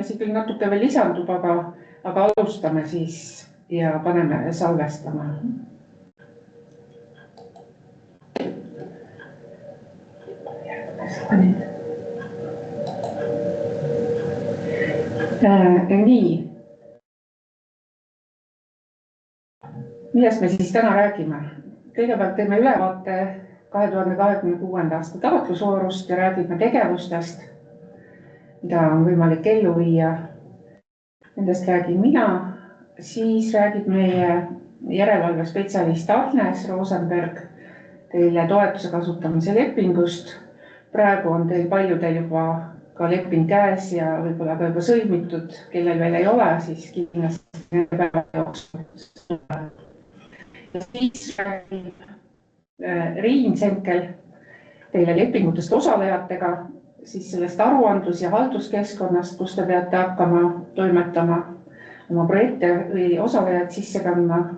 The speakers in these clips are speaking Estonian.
inimesi küll natuke veel lisandub, aga alustame siis ja paneme salvestama. Nii. Millest me siis täna räägime? Kõigepealt teeme ülevaate 2026. aasta taotlusvoorust ja räägime tegevustest, mida on võimalik ellu viia. Nendest räägin mina, siis räägib meie järelevalvespetsialist Agnes Rosenberg teile toetuse kasutamise lepingust. Praegu on teil paljudel juba ka leping käes ja võib-olla ka juba sõlmitud, kellel veel ei ole, siis kindlasti nende päeva jooksul. Ja siis räägib Riin Senkel teile lepingutest osalejatega, siis sellest aruandlus- ja halduskeskkonnast, kus te peate hakkama toimetama oma projekte või osalejad sisse kandma,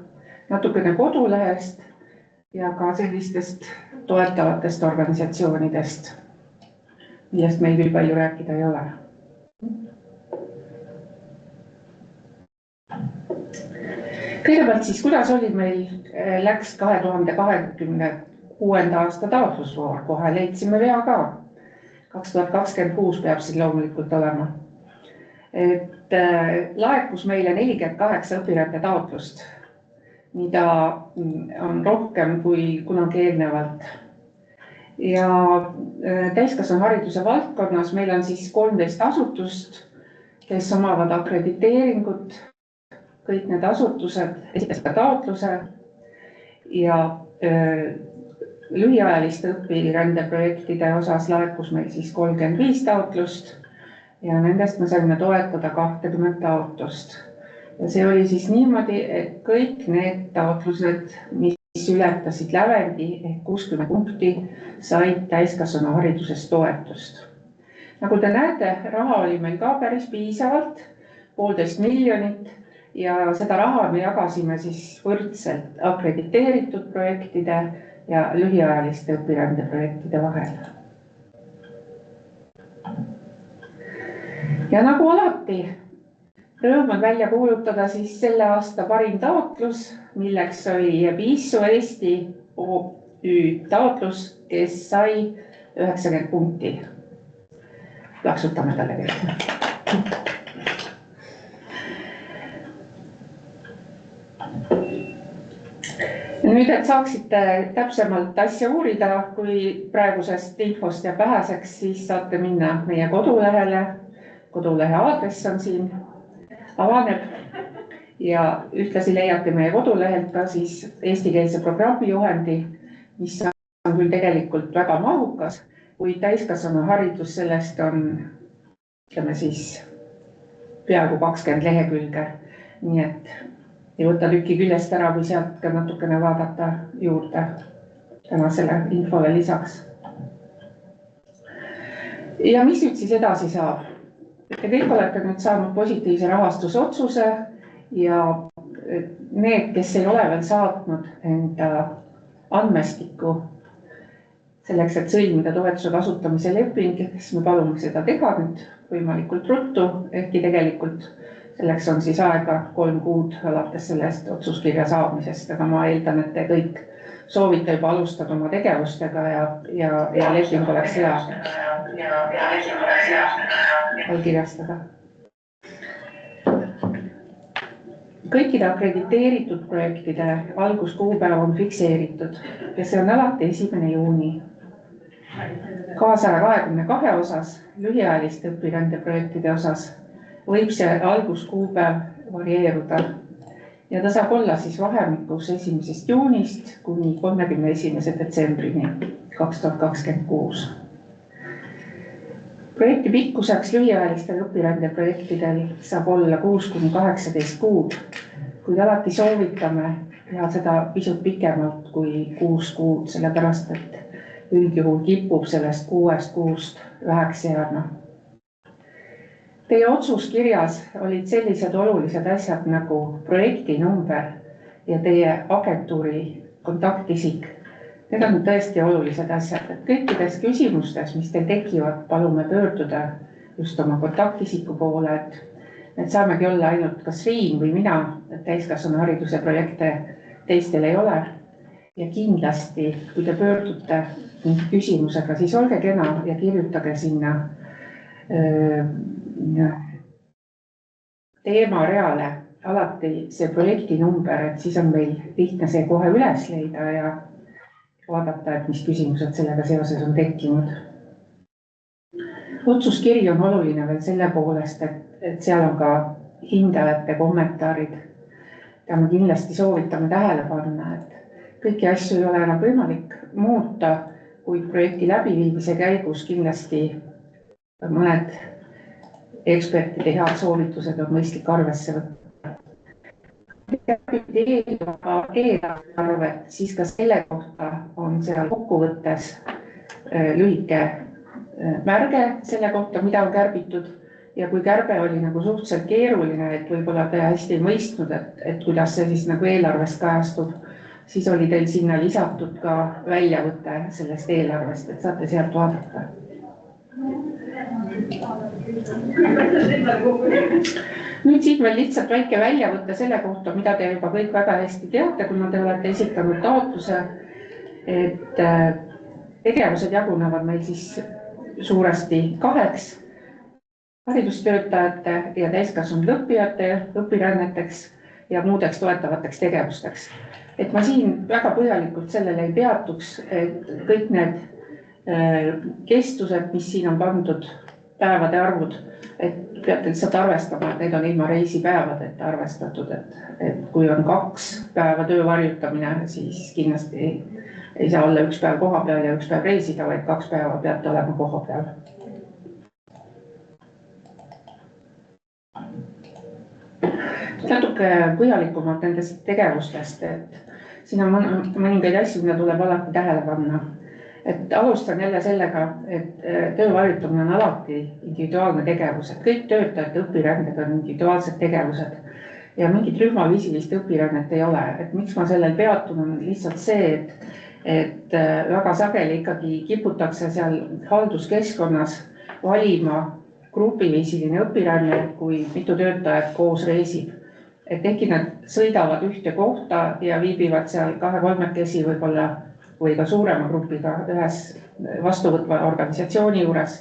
natukene kodulehest ja ka sellistest toetavatest organisatsioonidest, millest meil küll palju rääkida ei ole. Kõigepealt siis, kuidas oli meil läks 2026. aasta taotlusvoor, kohe leidsime vea ka. 2026 peab siin loomulikult olema. Et laekus meile 48 õpirände taotlust, mida on rohkem kui kunagi eelnevalt. Ja täiskasvanuhariduse valdkonnas meil on siis 13 asutust, kes omavad akrediteeringut. Kõik need asutused esitasid taotluse ja lühiajaliste õpirändeprojektide osas laekus meil siis 35 taotlust ja nendest me saime toetada 20 taotlust. Ja see oli siis niimoodi, et kõik need taotlused, mis ületasid lävendi ehk 60 punkti, said täiskasvanuhariduses toetust. Nagu te näete, raha oli meil ka päris piisavalt, 1,5 miljonit. Ja seda raha me jagasime siis võrdselt akrediteeritud projektide ja lühiajaliste õpirändeprojektide vahel. Ja nagu alati, rõõm on välja kuulutada siis selle aasta parim taotlus, milleks oli Piisu Eesti OÜ taotlus, kes sai 90 punkti. Plaksutame talle veel. Nüüd, et saaksite täpsemalt asja uurida, kui praegusest infost jääb väheseks, siis saate minna meie kodulehele. Kodulehe aadress on siin, avaneb ja ühtlasi leiate meie kodulehelt ka siis eestikeelse programmijuhendi, mis on küll tegelikult väga mahukas, kui täiskasvanuharidus sellest on, ütleme siis, peaaegu 20 lehekülge, nii et ei võta tükki küljest ära, kui sealt ka natukene vaadata juurde tänasele infole lisaks. Ja mis nüüd siis edasi saab? Te kõik olete nüüd saanud positiivse rahastusotsuse ja need, kes ei ole veel saatnud enda andmestikku selleks, et sõlmida toetuse kasutamise leping, siis me palume seda teha nüüd võimalikult ruttu, ehkki tegelikult selleks on siis aega 3 kuud alates sellest otsuskirja saamisest, aga ma eeldan, et te kõik soovite juba alustada oma tegevustega ja leping oleks hea allkirjastada. Kõikide akrediteeritud projektide alguskuupäev on fikseeritud ja see on alati 1. juuni. Ka 122 osas, lühiajaliste õpirändeprojektide osas võib see alguskuupäev varieeruda ja ta saab olla siis vahemikus 1. juunist kuni 31. detsembrini 2026. Projekti pikkuseks lühiajalistel õpirändeprojektidel saab olla 6 kuni 18 kuud, kuid alati soovitame teha seda pisut pikemalt kui 6 kuud, sellepärast et üldjuhul kipub sellest 6 kuust väheks jääma. Teie otsuskirjas olid sellised olulised asjad nagu projekti number ja teie agentuuri kontaktisik. Need on tõesti olulised asjad, et kõikides küsimustes, mis teil tekivad, palume pöörduda just oma kontaktisiku poole, et saamegi olla ainult kas Riin või mina, täiskasvanuhariduse projekte teistel ei ole. Ja kindlasti, kui te pöördute küsimusega, siis olge kena ja kirjutage sinna teemareale alati see projekti number, et siis on meil lihtne see kohe üles leida ja vaadata, et mis küsimused sellega seoses on tekkinud. Otsuskiri on oluline veel selle poolest, et seal on ka hindajate kommentaarid, ja me kindlasti soovitame tähele panna, et kõiki asju ei ole enam võimalik muuta, kuid projekti läbiviimise käigus kindlasti mõned ekspertide head soovitused on mõistlik arvesse võtta. Eelarvet, siis ka selle kohta on seal kokkuvõttes lühike märge selle kohta, mida on kärbitud ja kui kärbe oli nagu suhteliselt keeruline, et võib-olla te hästi ei mõistnud, et kuidas see siis nagu eelarvest kajastub, siis oli teil sinna lisatud ka väljavõte sellest eelarvest, et saate sealt vaadata. Nüüd siit veel lihtsalt väike väljavõte selle kohta, mida te juba kõik väga hästi teate, kuna te olete esitanud taotluse, et tegevused jagunevad meil siis suuresti 2 haridustöötajate ja täiskasvanud õppijate õpiränneteks ja muudeks toetavateks tegevusteks. Et ma siin väga põhjalikult sellele ei peatuks, et kõik need kestused, mis siin on pandud päevade arvud, et peate lihtsalt arvestama, et need on ilma reisipäevadeta arvestatud, et kui on 2 päeva töö varjutamine, siis kindlasti ei saa olla 1 päev koha peal ja 1 päev reisida, vaid 2 päeva peate olema koha peal. Natuke põhjalikumalt nendest tegevustest, et siin on mõningaid asju, mida tuleb alati tähele panna. Et alustan jälle sellega, et töövarjutamine on alati individuaalne tegevus, et kõik töötajate õpiränded on individuaalsed tegevused ja mingit rühmaviisilist õpirännet ei ole. Et miks ma sellel peatun on lihtsalt see, et väga sageli ikkagi kiputakse seal halduskeskkonnas valima grupiviisiline õpiränne, kui mitu töötajat koos reisib. Et ehkki nad sõidavad ühte kohta ja viibivad seal 2-3 võib-olla või ka suurema grupiga ühes vastuvõtva organisatsiooni juures,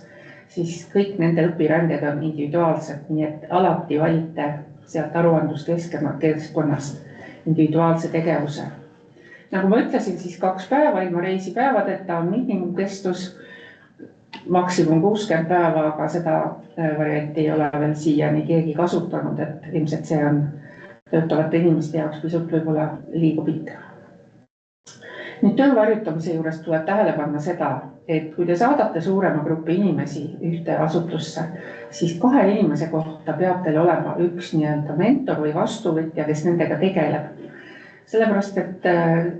siis kõik nende õpiränded on individuaalsed, nii et alati valite sealt aruandluskeskkonnast individuaalse tegevuse. Nagu ma ütlesin, siis 2 päeva ilma reisipäevadeta on miinimumkestus, maksimum 60 päeva, aga seda varianti ei ole veel siiani keegi kasutanud, et ilmselt see on töötavate inimeste jaoks pisut võib-olla liiga pikk. Nüüd töövarjutamise juures tuleb tähele panna seda, et kui te saadate suurema grupi inimesi ühte asutusse, siis 2 inimese kohta peab teil olema üks nii-öelda mentor või vastuvõtja, kes nendega tegeleb. Sellepärast, et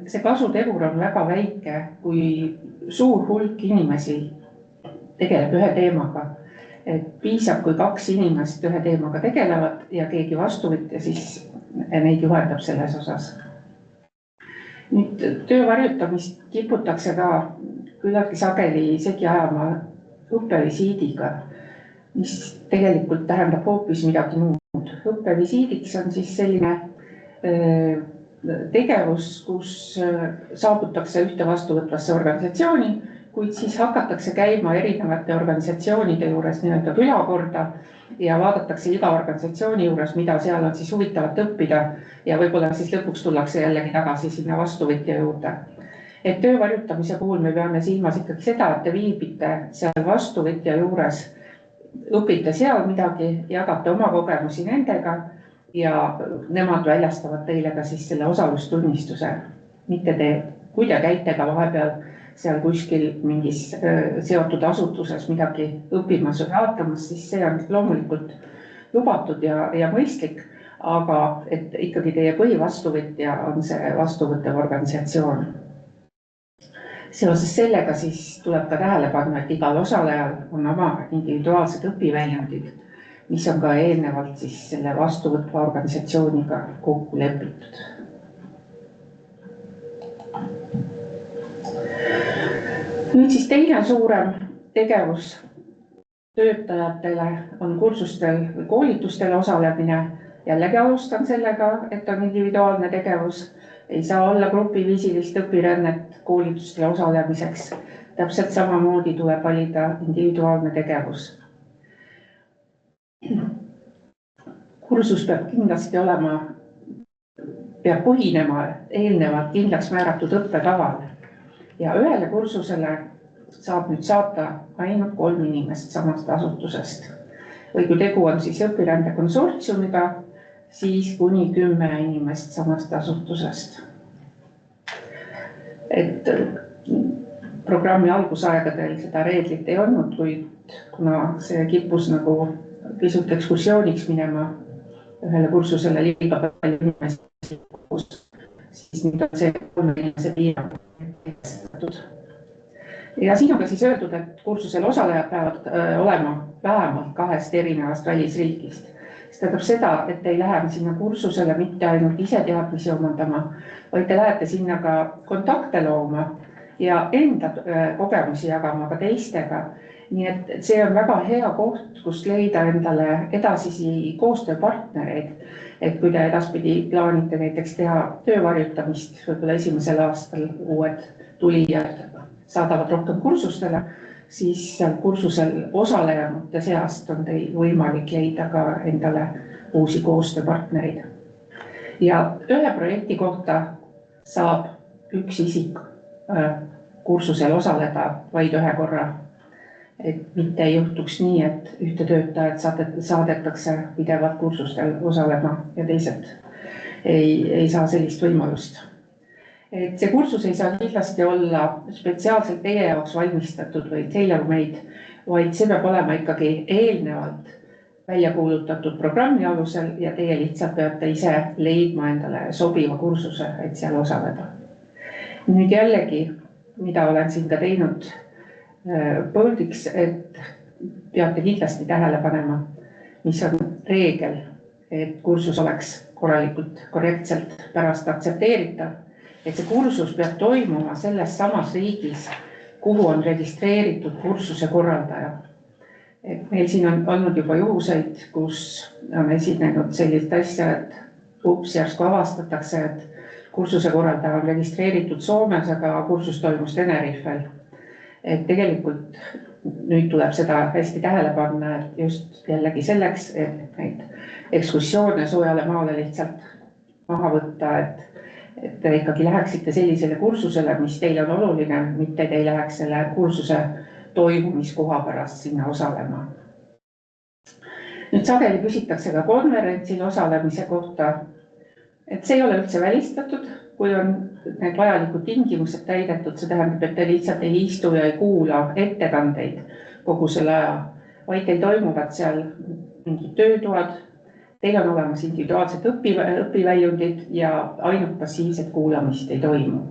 see kasutegur on väga väike, kui suur hulk inimesi tegeleb ühe teemaga. Et piisab, kui 2 inimest ühe teemaga tegelevad ja keegi vastuvõtja, siis neid juhendab selles osas. Nüüd töövarjutamist kiputakse ka küllaltki sageli segi ajama õppevisiidiga, mis tegelikult tähendab hoopis midagi muud. Õppevisiidiks on siis selline tegevus, kus saabutakse ühte vastuvõtvasse organisatsiooni, kuid siis hakatakse käima erinevate organisatsioonide juures nii-öelda külakorda ja vaadatakse iga organisatsiooni juures, mida seal on siis huvitavat õppida ja võib-olla siis lõpuks tullakse jällegi tagasi sinna vastuvõtja juurde. Et töövarjutamise puhul me peame silmas ikkagi seda, et te viibite seal vastuvõtja juures, õpite seal midagi, jagate oma kogemusi nendega ja nemad väljastavad teile ka siis selle osalustunnistuse. Mitte te, kui te käite ka vahepeal seal kuskil mingis seotud asutuses midagi õppimas või vaatamas, siis see on loomulikult lubatud ja mõistlik, aga et ikkagi teie põhivastuvõtja on see vastuvõttev organisatsioon. Seoses sellega siis tuleb ka tähele panna, et igal osalejal on oma individuaalsed õpiväljundid, mis on ka eelnevalt siis selle vastuvõtva organisatsiooniga kokku lepitud. Nüüd siis teine suurem tegevus töötajatele on kursustel või koolitustel osalemine. Jällegi alustan sellega, et on individuaalne tegevus. Ei saa olla grupiviisilist õpirännet koolitustel osalemiseks. Täpselt samamoodi tuleb valida individuaalne tegevus. Kursus peab kindlasti peab põhinema eelnevalt kindlaks määratud õppekaval. Ja ühele kursusele saab nüüd saata ainult 3 inimest samast asutusest. Või kui tegu on siis õpirände konsortsiumiga, siis kuni 10 inimest samast asutusest. Et programmi algusaegadel seda reeglit ei olnud, kuid kuna see kippus nagu pisut ekskursiooniks minema ühele kursusele liiga palju inimesi, siis nüüd on see 3 inimese piirang. Ja siin on ka siis öeldud, et kursusel osalejad peavad olema vähemalt 2 erinevast välisriigist. See tähendab seda, et ei lähe sinna kursusele mitte ainult ise teadmisi omandama, vaid te lähete sinna ka kontakte looma ja enda kogemusi jagama ka teistega. Nii et see on väga hea koht, kust leida endale edasisi koostööpartnereid. Et kui te edaspidi plaanite näiteks teha töövarjutamist, võib-olla esimesel aastal uued tulijad saadavad rohkem kursustele, siis seal kursusel osalejate seast on teil võimalik leida ka endale uusi koostööpartnereid. Ja ühe projekti kohta saab üks isik kursusel osaleda vaid ühe korra. Et mitte ei juhtuks nii, et ühte töötajat saadetakse pidevalt kursustel osalema ja teised ei saa sellist võimalust. Et see kursus ei saa kindlasti olla spetsiaalselt teie jaoks valmistatud või tailor-made, vaid see peab olema ikkagi eelnevalt välja kuulutatud programmi alusel ja teie lihtsalt peate ise leidma endale sobiva kursuse, et seal osaleda. Nüüd jällegi, mida olen siin ka teinud põldiks, et peate kindlasti tähele panema, mis on reegel, et kursus oleks korralikult, korrektselt pärast aktsepteeritav. Et see kursus peab toimuma selles samas riigis, kuhu on registreeritud kursuse korraldaja. Et meil siin on olnud juba juhuseid, kus on esinenud sellist asja, et järsku avastatakse, et kursuse korraldaja on registreeritud Soomes, aga kursus toimus Tenerifel. Et tegelikult nüüd tuleb seda hästi tähele panna, et just jällegi selleks, et neid ekskursioone soojale maale lihtsalt maha võtta, et te ikkagi läheksite sellisele kursusele, mis teile on oluline, mitte te ei läheks selle kursuse toimumiskoha pärast sinna osalema. Nüüd sageli küsitakse ka konverentsil osalemise kohta, et see ei ole üldse välistatud, kui on need vajalikud tingimused täidetud, see tähendab, et te lihtsalt ei istu ja ei kuula ettekandeid kogu selle aja, vaid teil toimuvad seal mingid töötoad, teil on olemas individuaalsed õpiväljundid ja ainult passiivset kuulamist ei toimu.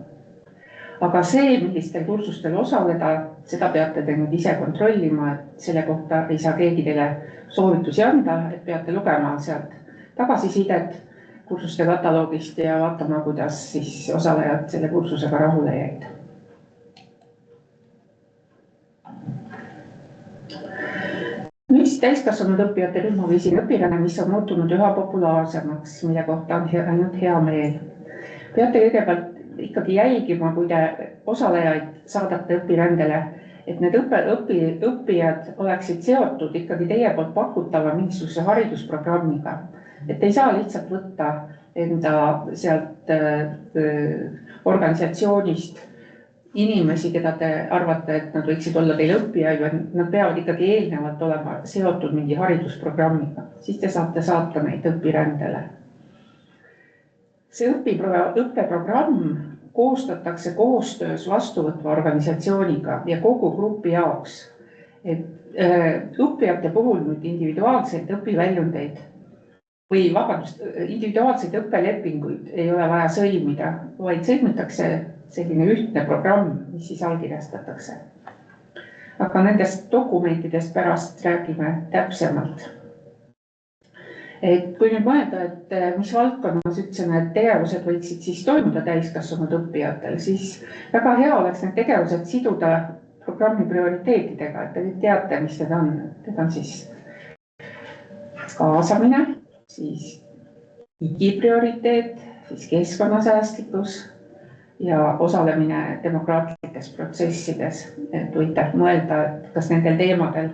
Aga see, millistel kursustel osaleda, seda peate te nüüd ise kontrollima, et selle kohta ei saa keegi teile soovitusi anda, et peate lugema sealt tagasisidet kursuste kataloogist ja vaatama, kuidas siis osalejad selle kursusega rahule jäid. Nüüd täiskasvanud õppijate rühmaviisiline õpiränne, mis on muutunud üha populaarsemaks, mille kohta on ainult hea meel. Peate kõigepealt ikkagi jälgima, kui te osalejaid saadate õpirändele, et need õppijad oleksid seotud ikkagi teie poolt pakutava mingisuguse haridusprogrammiga. Et ei saa lihtsalt võtta enda sealt organisatsioonist inimesi, keda te arvate, et nad võiksid olla teil õppijaid, nad peavad ikkagi eelnevalt olema seotud mingi haridusprogrammiga. Siis te saate saata neid õpirändele. See õppeprogramm koostatakse koostöös vastuvõtva organisatsiooniga ja kogu grupi jaoks. Et õppijate puhul nüüd individuaalseid õpiväljundeid või individuaalseid õppelepinguid ei ole vaja sõlmida, vaid sõlmitakse selline ühtne programm, mis siis allkirjastatakse. Aga nendest dokumentidest pärast räägime täpsemalt. Et kui nüüd mõelda, et mis valdkonnas üldse need tegevused võiksid siis toimuda täiskasvanud õppijatel, siis väga hea oleks need tegevused siduda programmi prioriteetidega, et te teate, mis need on. Need on siis kaasamine, siis digiprioriteet, siis keskkonnasäästlikkus ja osalemine demokraatlikes protsessides. Et võite mõelda, et kas nendel teemadel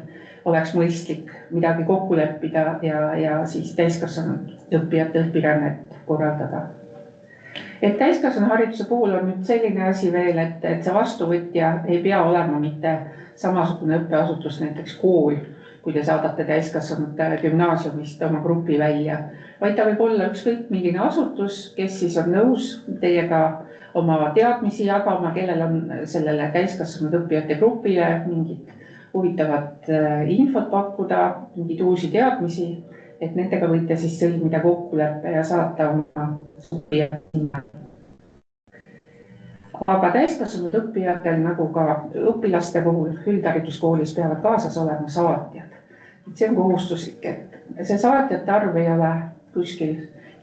oleks mõistlik midagi kokku leppida ja siis täiskasvanud õppijate õpirännet korraldada. Et täiskasvanuhariduse puhul on nüüd selline asi veel, et see vastuvõtja ei pea olema mitte samasugune õppeasutus, näiteks kool, kui te saadate täiskasvanute gümnaasiumist oma grupi välja, vaid ta võib olla ükskõik mingine asutus, kes siis on nõus teiega oma teadmisi jagama, kellel on sellele täiskasvanud õppijate grupile mingit huvitavat infot pakkuda, mingid uusi teadmisi, et nendega võite siis sõlmida kokkuleppe ja saata oma õppijad. Aga täiskasvanud õppijatel nagu ka õpilaste puhul üldhariduskoolis peavad kaasas olema saatjad. See on kohustuslik, et see saatjate arv ei ole kuskil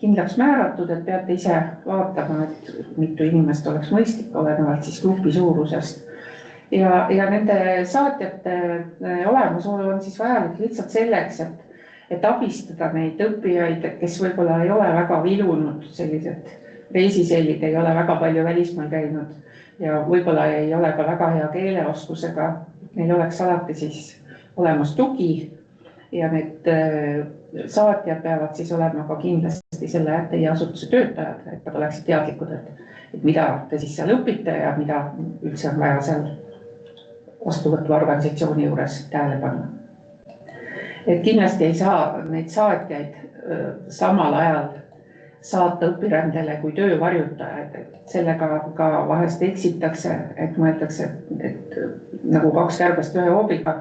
kindlaks määratud, et peate ise vaatama, et mitu inimest oleks mõistlik, olenevalt siis grupi suurusest. Ja nende saatjate olemasolu on siis vajalik lihtsalt selleks, et abistada neid õppijaid, kes võib-olla ei ole väga vilunud, sellised reisisellid ei ole väga palju välismaal käinud ja võib-olla ei ole ka väga hea keeleoskusega. Neil oleks alati siis olemas tugi ja need saatjad peavad siis olema ka kindlasti selle teie asutuse töötajad, et nad oleksid teadlikud, et mida te siis seal õpite ja mida üldse on vaja seal vastuvõtva organisatsiooni juures tähele panna. Et kindlasti ei saa neid saatjaid samal ajal saata õpirändele kui töövarjutajaid, et sellega ka vahest eksitakse, et mõeldakse, et nagu kaks kärbest ühe hoobiga,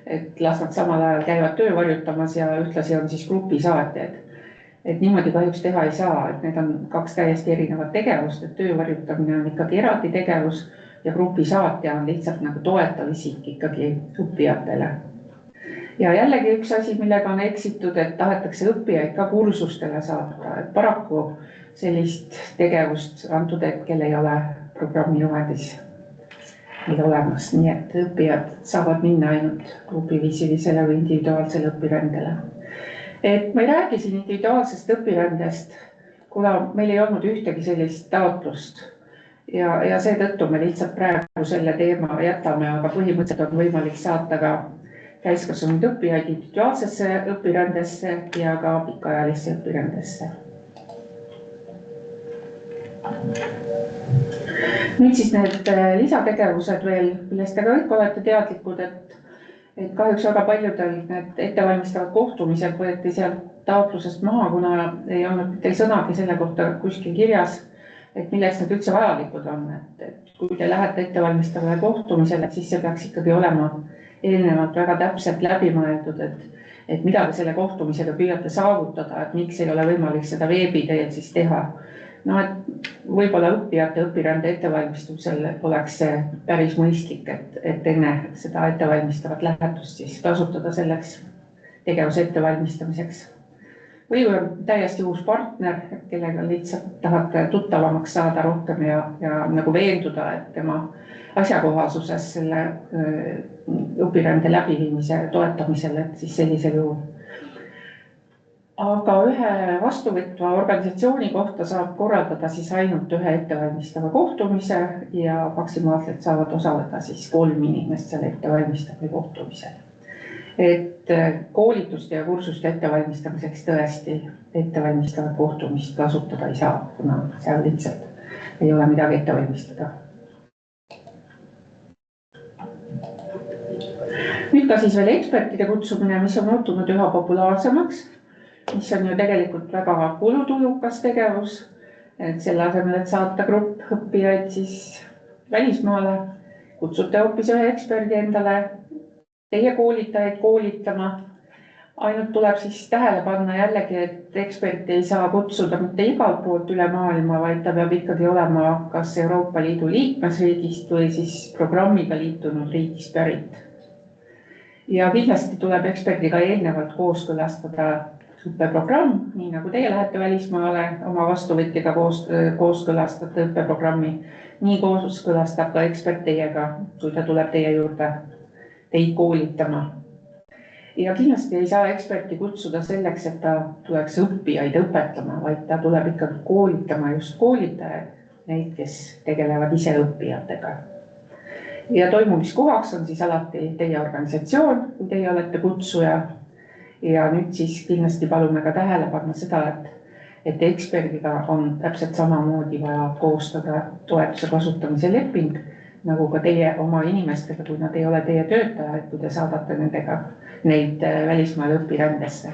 et las nad samal ajal käivad töövarjutamas ja ühtlasi on siis grupi saatjaid. Et niimoodi kahjuks teha ei saa, et need on kaks täiesti erinevat tegevust, et töövarjutamine on ikkagi eraldi tegevus ja grupi saatja on lihtsalt nagu toetav isik ikkagi õppijatele. Ja jällegi üks asi, millega on eksitud, et tahetakse õppijaid ka kursustele saata, et paraku sellist tegevust antud hetkel ei ole programmi juhendis meil olemas, nii et õppijad saavad minna ainult grupiviisilisele või individuaalsele õpirändele. Et ma ei räägi siin individuaalsest õpirändest, kuna meil ei olnud ühtegi sellist taotlust ja seetõttu me lihtsalt praegu selle teema jätame, aga põhimõtteliselt on võimalik saata ka täiskasvanud õppijaid individuaalsesse õpirändesse ja ka pikaajalisse õpirändesse. Nüüd siis need lisategevused veel, millest te kõik olete teadlikud, et kahjuks väga paljudel need ettevalmistavad kohtumised võeti sealt taotlusest maha, kuna ei olnud mitte sõnagi selle kohta kuskil kirjas, et milleks need üldse vajalikud on. Et kui te lähete ettevalmistavale kohtumisele, siis see peaks ikkagi olema eelnevalt väga täpselt läbi mõeldud, et mida te selle kohtumisega püüate saavutada, et miks ei ole võimalik seda veebi teel siis teha. No, et võib-olla õppijate õpirände ettevalmistusel oleks see päris mõistlik, et enne seda ettevalmistavat lähetust siis kasutada selleks tegevuse ettevalmistamiseks. Või on täiesti uus partner, kellega lihtsalt tahate tuttavamaks saada rohkem ja nagu veenduda, et tema asjakohasuses selle õpirände läbiviimise toetamisel, et siis sellisel juhul. Aga ühe vastuvõtva organisatsiooni kohta saab korraldada siis ainult ühe ettevalmistava kohtumise ja maksimaalselt saavad osaleda siis 3 inimest selle ettevalmistava kohtumisel. Et koolituste ja kursuste ettevalmistamiseks tõesti ettevalmistavat kohtumist kasutada ei saa, kuna seal lihtsalt ei ole midagi ettevalmistada. Nüüd ka siis veel ekspertide kutsumine, mis on muutunud üha populaarsemaks, mis on ju tegelikult väga kulutulukas tegevus, et selle asemel, et saata grupp õppijaid siis välismaale, kutsute hoopis ühe eksperdi endale teie koolitajaid koolitama. Ainult tuleb siis tähele panna jällegi, et eksperti ei saa kutsuda mitte igalt poolt üle maailma, vaid ta peab ikkagi olema kas Euroopa Liidu liikmesriigist või siis programmiga liitunud riigist pärit. Ja kindlasti tuleb eksperdiga eelnevalt kooskõlastada õppeprogramm, nii nagu teie lähete välismaale oma vastuvõtjaga kooskõlastate õppeprogrammi, nii kooskõlastab ka ekspert teiega, kui ta tuleb teie juurde teid koolitama. Ja kindlasti ei saa eksperti kutsuda selleks, et ta tuleks õppijaid õpetama, vaid ta tuleb ikkagi koolitama just koolitajaid, neid, kes tegelevad ise õppijatega. Ja toimumiskohaks on siis alati teie organisatsioon, kui teie olete kutsuja. Ja nüüd siis kindlasti palume ka tähele panna seda, et eksperdiga on täpselt samamoodi vaja koostada toetuse kasutamise leping, nagu ka teie oma inimestega, kui nad ei ole teie töötajad, kui te saadate neid välismaale õpirändesse.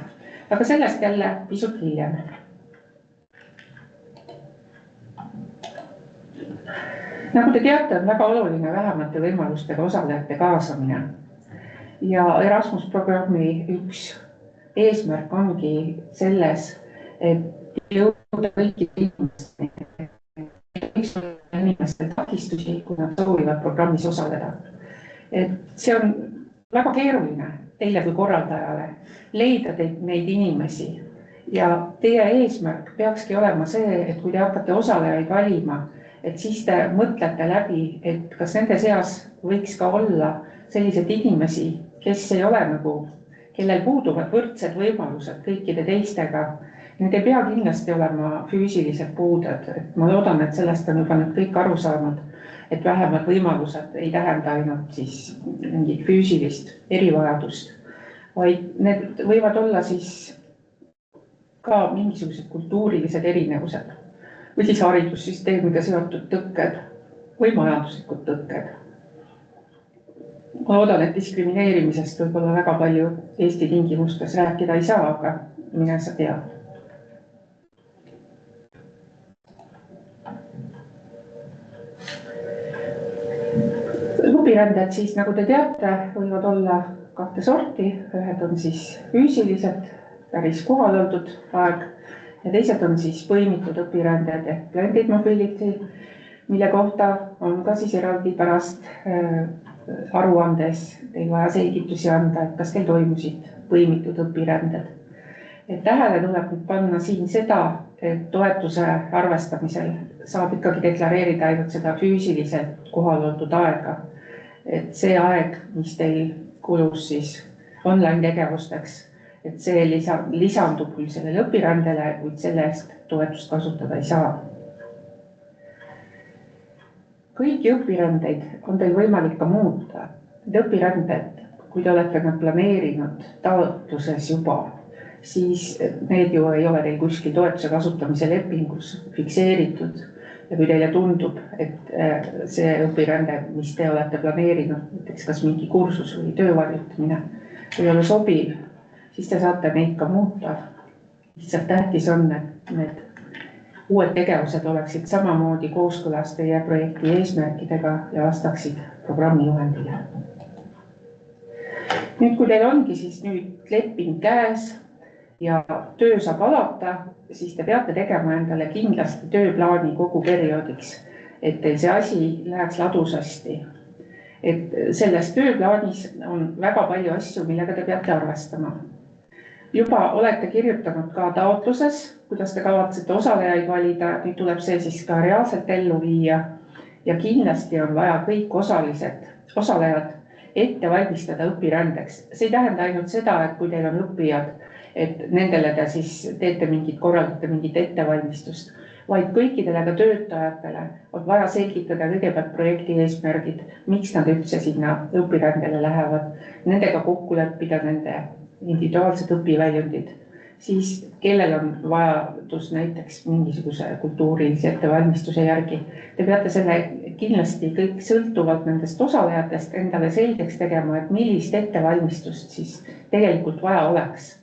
Aga sellest jälle pisut hiljem. Nagu te teate, on väga oluline vähemate võimalustega osalejate kaasamine. Ja Erasmus programmi üks eesmärk ongi selles, et jõuda kõikide inimestel takistusi, kui nad soovivad programmis osaleda. See on väga keeruline teile kui korraldajale leida neid inimesi ja teie eesmärk peakski olema see, et kui te hakkate osalejaid valima, et siis te mõtlete läbi, et kas nende seas võiks ka olla sellised inimesi, kes ei ole kellel puuduvad võrdsed võimalused kõikide teistega. Need ei pea kindlasti olema füüsilised puuded. Ma loodan, et sellest on juba nüüd kõik aru saanud, et vähemad võimalused ei tähenda ainult siis mingit füüsilist erivajadust, vaid need võivad olla siis ka mingisugused kultuurilised erinevused või siis haridussüsteemiga seotud tõkked või majanduslikud tõkked. Ma loodan, et diskrimineerimisest võib-olla väga palju Eesti tingimustes rääkida ei saa, aga mine sa tead. Õpiränded siis, nagu te teate, võivad olla kahte sorti. Ühed on siis füüsilised, päris kohal oldud aeg ja teised on siis põimitud õpiränded ehk blended mobility, mille kohta on ka siis eraldi pärast aruandes teil vaja selgitusi anda, et kas teil toimusid põimitud õpiränded. Tähele tuleb nüüd panna siin seda, et toetuse arvestamisel saab ikkagi deklareerida ainult seda füüsiliselt kohal oldud aega. Et see aeg, mis teil kulus siis online tegevusteks, et see lisandub küll sellele õpirändele, kuid selle eest toetust kasutada ei saa. Kõiki õpirändeid on teil võimalik ka muuta. Need õpiränded, kui te olete nad planeerinud taotluses juba, siis need ju ei ole teil kuskil toetuse kasutamise lepingus fikseeritud. Ja kui teile tundub, et see õpirände, mis te olete planeerinud, näiteks kas mingi kursus või töövarjutamine ei ole sobiv, siis te saate neid ka muuta. Lihtsalt tähtis on, et need uued tegevused oleksid samamoodi kooskõlas teie projekti eesmärkidega ja vastaksid programmi juhendile. Nüüd, kui teil ongi siis nüüd leping käes ja töö saab alata, siis te peate tegema endale kindlasti tööplaani kogu perioodiks, et teil see asi läheks ladusasti. Et selles tööplaanis on väga palju asju, millega te peate arvestama. Juba olete kirjutanud ka taotluses, kuidas te kavatsete osalejaid valida, nüüd tuleb see siis ka reaalselt ellu viia ja kindlasti on vaja kõik osalejad ette valmistada õpirändeks. See ei tähenda ainult seda, et kui teil on õppijad, et nendele te siis korraldate mingit ettevalmistust, vaid kõikidele ka töötajatele on vaja selgitada kõigepealt projekti eesmärgid, miks nad üldse sinna õpirändele lähevad, nendega kokku leppida nende individuaalsed õpiväljundid, siis kellel on vajadus näiteks mingisuguse kultuurilise ettevalmistuse järgi. Te peate selle kindlasti kõik sõltuvalt nendest osalejatest endale selgeks tegema, et millist ettevalmistust siis tegelikult vaja oleks.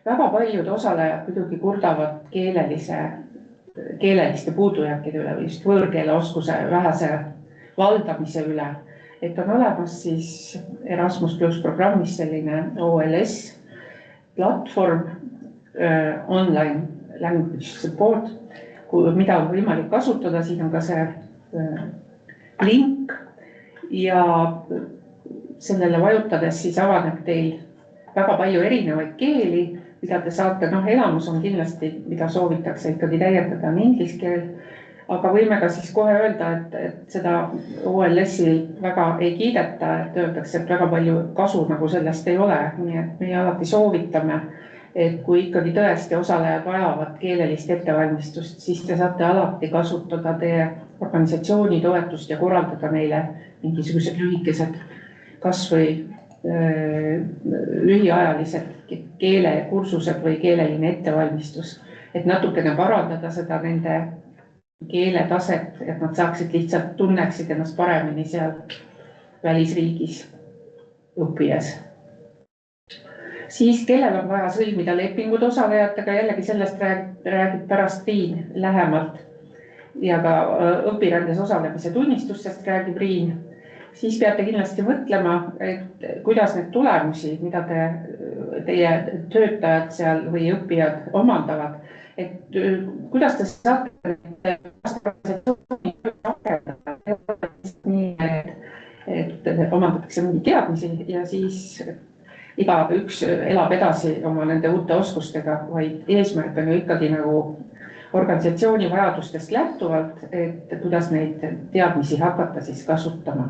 Väga paljud osalejad muidugi kurdavad keeleliste puudujääkide üle või just võõrkeele oskuse vähese valdamise üle, et on olemas siis Erasmus+ programmis selline OLS platvorm, online language support, mida on võimalik kasutada, siin on ka see link ja sellele vajutades siis avaneb teil väga palju erinevaid keeli, mida te saate, elamus on kindlasti, mida soovitakse ikkagi täiendada, on inglise keel, aga võime ka siis kohe öelda, et seda OLS-i väga ei kiideta, et öeldakse, et väga palju kasu nagu sellest ei ole, nii et meie alati soovitame, et kui ikkagi tõesti osalejad vajavad keelelist ettevalmistust, siis te saate alati kasutada teie organisatsiooni toetust ja korraldada neile mingisugused lühikesed, kas või lühiajalised keelekursused või keeleline ettevalmistus, et natukene parandada seda nende keeletaset, et nad saaksid lihtsalt tunneksid ennast paremini seal välisriigis õppides. Siis kellel on vaja sõlmida lepingud osalejatega, jällegi sellest räägib pärast Riin lähemalt ja ka õpirändes osalemise tunnistustest räägib Riin. Siis peate kindlasti mõtlema, et kuidas need tulemusi, mida teie töötajad seal või õppijad omandavad, et kuidas te saate nii, et omandatakse mingi teadmisi ja siis iga üks elab edasi oma nende uute oskustega, vaid eesmärk on ju ikkagi nagu organisatsiooni vajadustest lähtuvalt, et kuidas neid teadmisi hakata siis kasutama.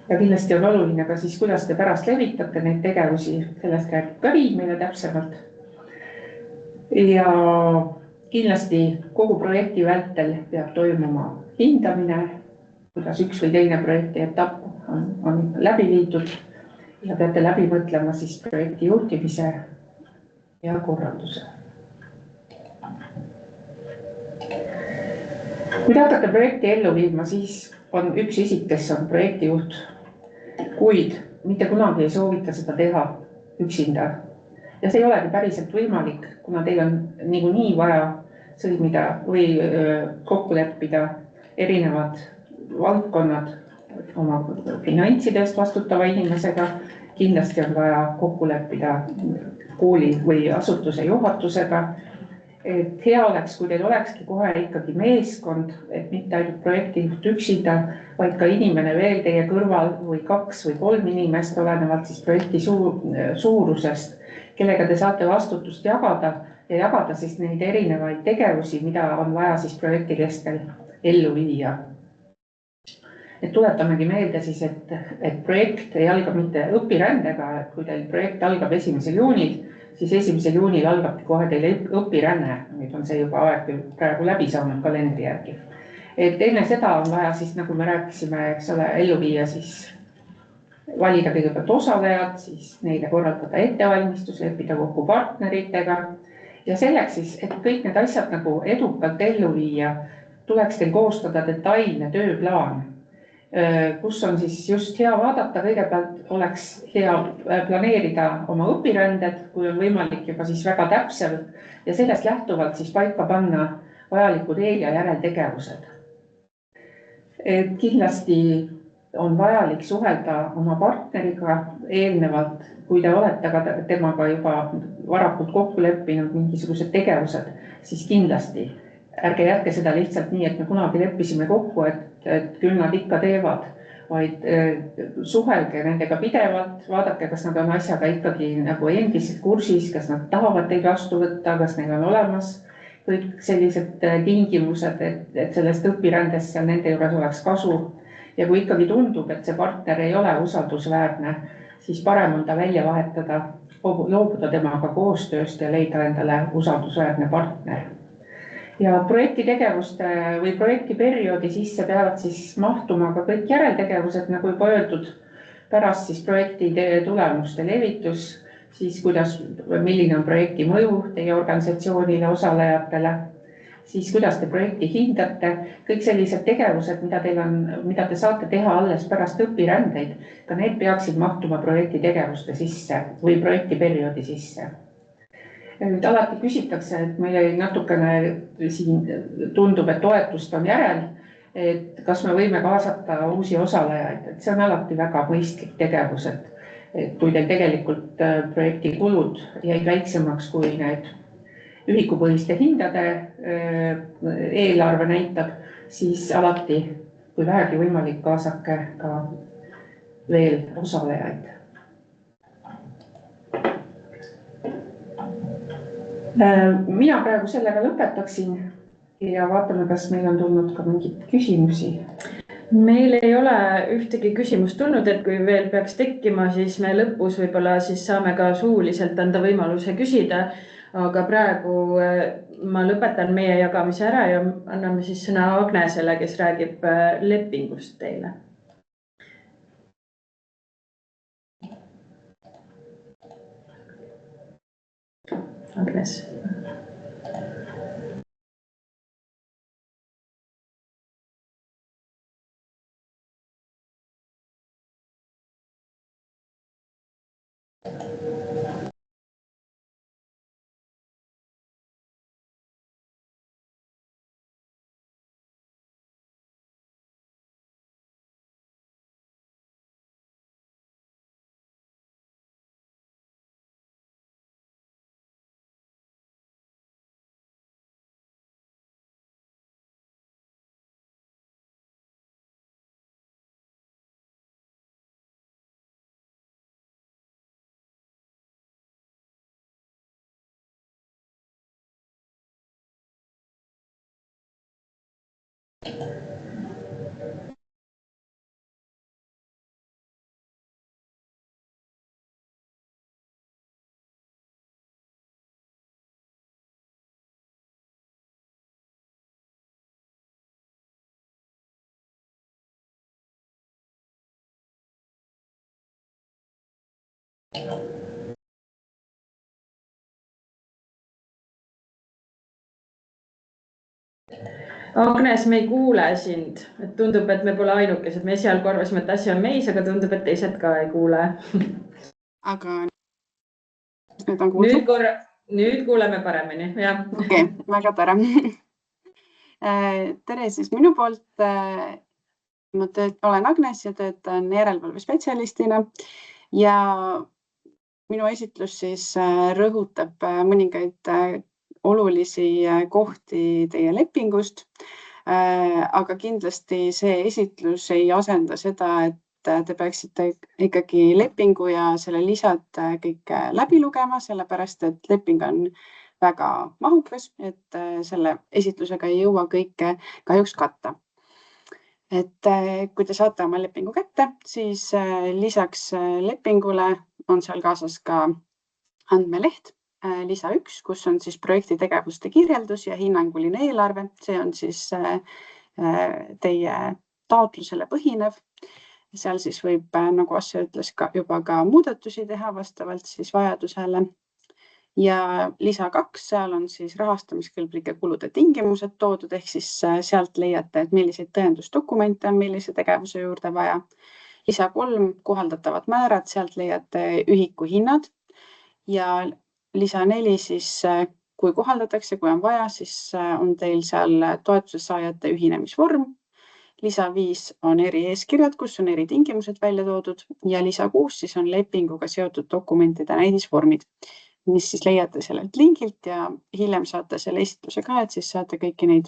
Ja kindlasti on oluline ka siis, kuidas te pärast levitate neid tegevusi, sellest räägib ka Riin meile täpsemalt. Ja kindlasti kogu projekti vältel peab toimuma hindamine, kuidas üks või teine projekti etapp on läbi viidud ja peate läbi mõtlema siis projekti juhtimise ja korralduse. Kui te hakkate projekti ellu viima, siis on üks isik, kes on projektijuht, kuid mitte kunagi ei soovita seda teha üksinda. Ja see ei olegi päriselt võimalik, kuna teil on niikuinii vaja sõlmida või kokku leppida erinevad valdkonnad oma finantsidest vastutava inimesega. Kindlasti on vaja kokku leppida kooli või asutuse juhatusega. Et hea oleks, kui teil olekski kohe ikkagi meeskond, et mitte ainult projektijuht üksinda, vaid ka inimene veel teie kõrval või 2 või 3 inimest olenevalt siis projekti suurusest, kellega te saate vastutust jagada ja jagada siis neid erinevaid tegevusi, mida on vaja siis projekti kestel ellu viia. Et tuletamegi meelde siis, et projekt ei alga mitte õpirändega, et kui teil projekt algab 1. juunil, siis 1. juunil algabki kohe teil õpiränne. Nüüd on see juba aeg praegu läbi saanud kalendri järgi. Et enne seda on vaja siis, nagu me rääkisime, eks ole, ellu viia siis valida kõigepealt osalejad, siis neile korraldada ettevalmistus, leppida kokku partneritega. Ja selleks siis, et kõik need asjad nagu edukalt ellu viia, tuleks teil koostada detailne tööplaan, kus on siis just hea vaadata, kõigepealt oleks hea planeerida oma õpiränded, kui on võimalik juba siis väga täpselt ja sellest lähtuvalt siis paika panna vajalikud eel- ja järeltegevused. Et kindlasti on vajalik suhelda oma partneriga eelnevalt, kui te olete ka temaga juba varakult kokku leppinud mingisugused tegevused, siis kindlasti ärge jätke seda lihtsalt nii, et me kunagi leppisime kokku, et küll nad ikka teevad, vaid suhelge nendega pidevalt, vaadake, kas nad on asjaga ikkagi nagu endiselt kursis, kas nad tahavad teid vastu võtta, kas neil on olemas kõik sellised tingimused, et sellest õpirändest seal nende juures oleks kasu. Ja kui ikkagi tundub, et see partner ei ole usaldusväärne, siis parem on ta välja vahetada, loobuda temaga koostööst ja leida endale usaldusväärne partner. Ja projekti tegevuste või projekti perioodi sisse peavad siis mahtuma ka kõik järeltegevused, nagu juba öeldud, pärast siis projekti tulemuste levitus, siis milline on projekti mõju teie organisatsioonile, osalejatele, siis kuidas te projekti hindate, kõik sellised tegevused, mida te saate teha alles pärast õpirändeid, ka need peaksid mahtuma projekti tegevuste sisse või projekti perioodi sisse. Nüüd alati küsitakse, et meile natukene siin tundub, et toetust on järel, et kas me võime kaasata uusi osalejaid, et see on alati väga mõistlik tegevus, et kui teil tegelikult projekti kulud jäid väiksemaks kui need ühikupõhiste hindade eelarve näitab, siis alati, kui vähegi võimalik, kaasake ka veel osalejaid. Mina praegu sellega lõpetaksin ja vaatame, kas meil on tulnud ka mingeid küsimusi. Meil ei ole ühtegi küsimust tulnud, et kui veel peaks tekkima, siis me lõpus võib-olla siis saame ka suuliselt anda võimaluse küsida. Aga praegu ma lõpetan meie jagamise ära ja anname siis sõna Agnesele, kes räägib lepingust teile. Agnes. Agnes, me ei kuule sind. Tundub, et me pole ainukesed. Me esialgu arvasime, et asi on meis, aga tundub, et teised ka ei kuule. Aga nüüd on kuulda? Nüüd kuuleme paremini, jah. Okei, väga tore. Tere siis minu poolt. Ma olen Agnes ja töötan järelevalvespetsialistina ja minu esitlus siis rõhutab mõningaid olulisi kohti teie lepingust, aga kindlasti see esitlus ei asenda seda, et te peaksite ikkagi lepingu ja selle lisad kõik läbi lugema, sellepärast et leping on väga mahukas, et selle esitlusega ei jõua kõike kahjuks katta. Et kui te saate oma lepingu kätte, siis lisaks lepingule on seal kaasas ka andmeleht, lisa 1, kus on siis projekti tegevuste kirjeldus ja hinnanguline eelarve. See on siis teie taotlusele põhinev. Seal siis võib, nagu Asja ütles, juba ka muudatusi teha vastavalt siis vajadusele. Ja lisa 2, seal on siis rahastamiskõlblike kulude tingimused toodud, ehk siis sealt leiate, et milliseid tõendusdokumente on millise tegevuse juurde vaja. Lisa 3, kohaldatavad määrad, sealt leiate ühiku hinnad. Ja lisa 4, siis kui kohaldatakse, kui on vaja, siis on teil seal toetuse saajate ühinemisvorm. Lisa 5 on eri eeskirjad, kus on eri tingimused välja toodud ja lisa 6 siis on lepinguga seotud dokumentide näidisvormid, mis siis leiate sellelt lingilt ja hiljem saate selle esitluse ka, et siis saate kõiki neid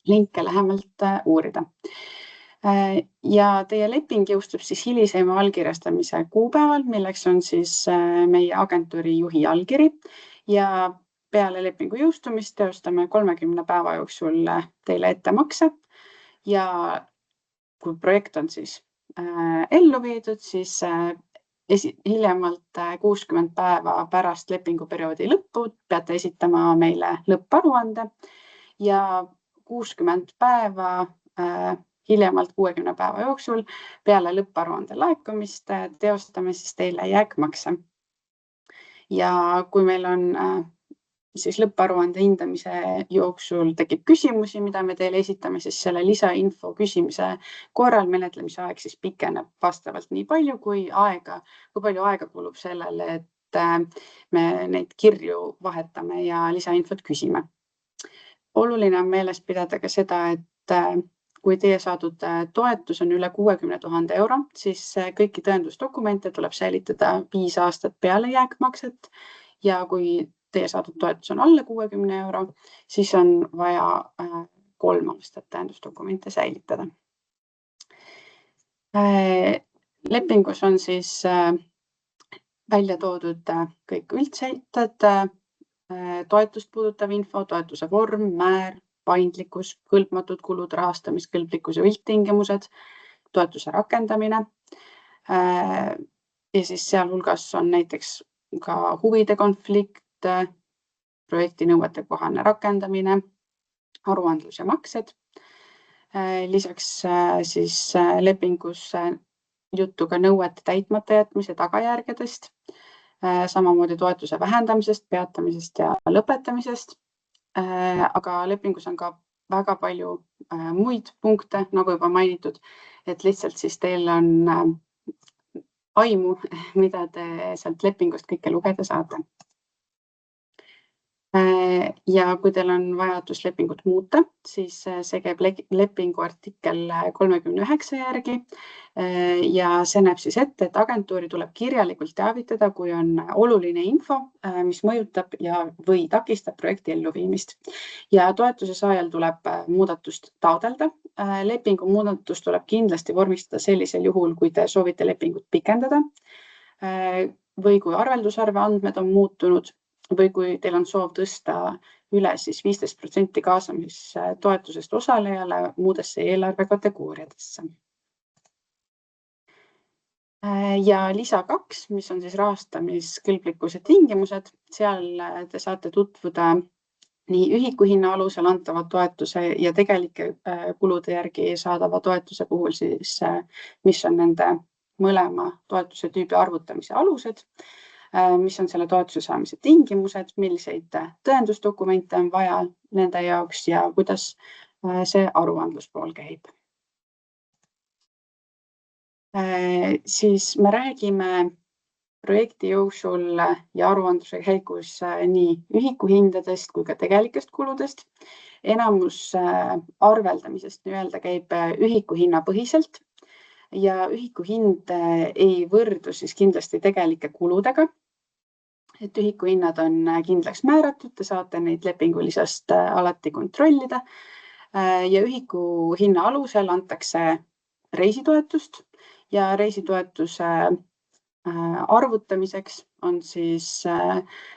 linke lähemalt uurida. Ja teie leping jõustub siis hilisema allkirjastamise kuupäeval, milleks on siis meie agentuuri juhi allkiri ja peale lepingu jõustumist teostame 30 päeva jooksul teile ettemakse ja kui projekt on siis ellu viidud, siis hiljemalt 60 päeva pärast lepinguperioodi lõppu peate esitama meile lõpparuande ja 60 päeva hiljemalt 60 päeva jooksul peale lõpparuande laekumist teostame siis teile jääkmakse. Ja kui meil on siis lõpparuande hindamise jooksul tekib küsimusi, mida me teile esitame, siis selle lisainfo küsimise korral menetlemise aeg siis pikeneb vastavalt nii palju, kui palju aega kulub sellele, et me neid kirju vahetame ja lisainfot küsime. Oluline on meeles pidada ka seda, et kui teie saadud toetus on üle 60 000 euro, siis kõiki tõendusdokumente tuleb säilitada 5 aastat peale jääkmakset ja kui teie saadud toetus on alla 60 euro, siis on vaja 3 aastat tõendusdokumente säilitada. Lepingus on siis välja toodud kõik üldsätted, toetust puudutav info, toetuse vorm, määr, paindlikkus, hõlpmatud kulud, rahastamiskõlblikkus ja üldtingimused, toetuse rakendamine. Ja siis sealhulgas on näiteks ka huvide konflikt, projekti nõuete kohane rakendamine, aruandlus ja maksed. Lisaks siis lepingus juttu ka nõuete täitmata jätmise tagajärgedest, samamoodi toetuse vähendamisest, peatamisest ja lõpetamisest. Aga lepingus on ka väga palju muid punkte, nagu juba mainitud, et lihtsalt siis teil on aimu, mida te sealt lepingust kõike lugeda saate. Ja kui teil on vajadus lepingut muuta, siis see käib lepingu artikkel 39 järgi ja see näeb siis ette, et agentuuri tuleb kirjalikult teavitada, kui on oluline info, mis mõjutab või takistab projekti elluviimist. Ja toetuse saajal tuleb muudatust taotleda. Lepingu muudatus tuleb kindlasti vormistada sellisel juhul, kui te soovite lepingut pikendada või kui arveldusarve andmed on muutunud või kui teil on soov tõsta üle siis 15% kaasamistoetusest osalejale muudesse eelarvekategooriadesse. Ja lisa 2, mis on siis rahastamiskõlblikkuse tingimused, seal te saate tutvuda nii ühikuhinna alusel antava toetuse ja tegelike kulude järgi saadava toetuse puhul siis, mis on nende mõlema toetuse tüübi arvutamise alused, mis on selle toetuse saamise tingimused, milliseid tõendusdokumente on vaja nende jaoks ja kuidas see aruandluspool käib. Siis me räägime projekti jooksul ja aruandluse käigus nii ühikuhindadest kui ka tegelikest kuludest. Enamus arveldamisest nii-öelda käib ühikuhinna põhiselt ja ühikuhind ei võrdu siis kindlasti tegelike kuludega. Et ühikuhinnad on kindlaks määratud, te saate neid lepingulisest alati kontrollida ja ühikuhinna alusel antakse reisitoetust ja reisitoetuse arvutamiseks on siis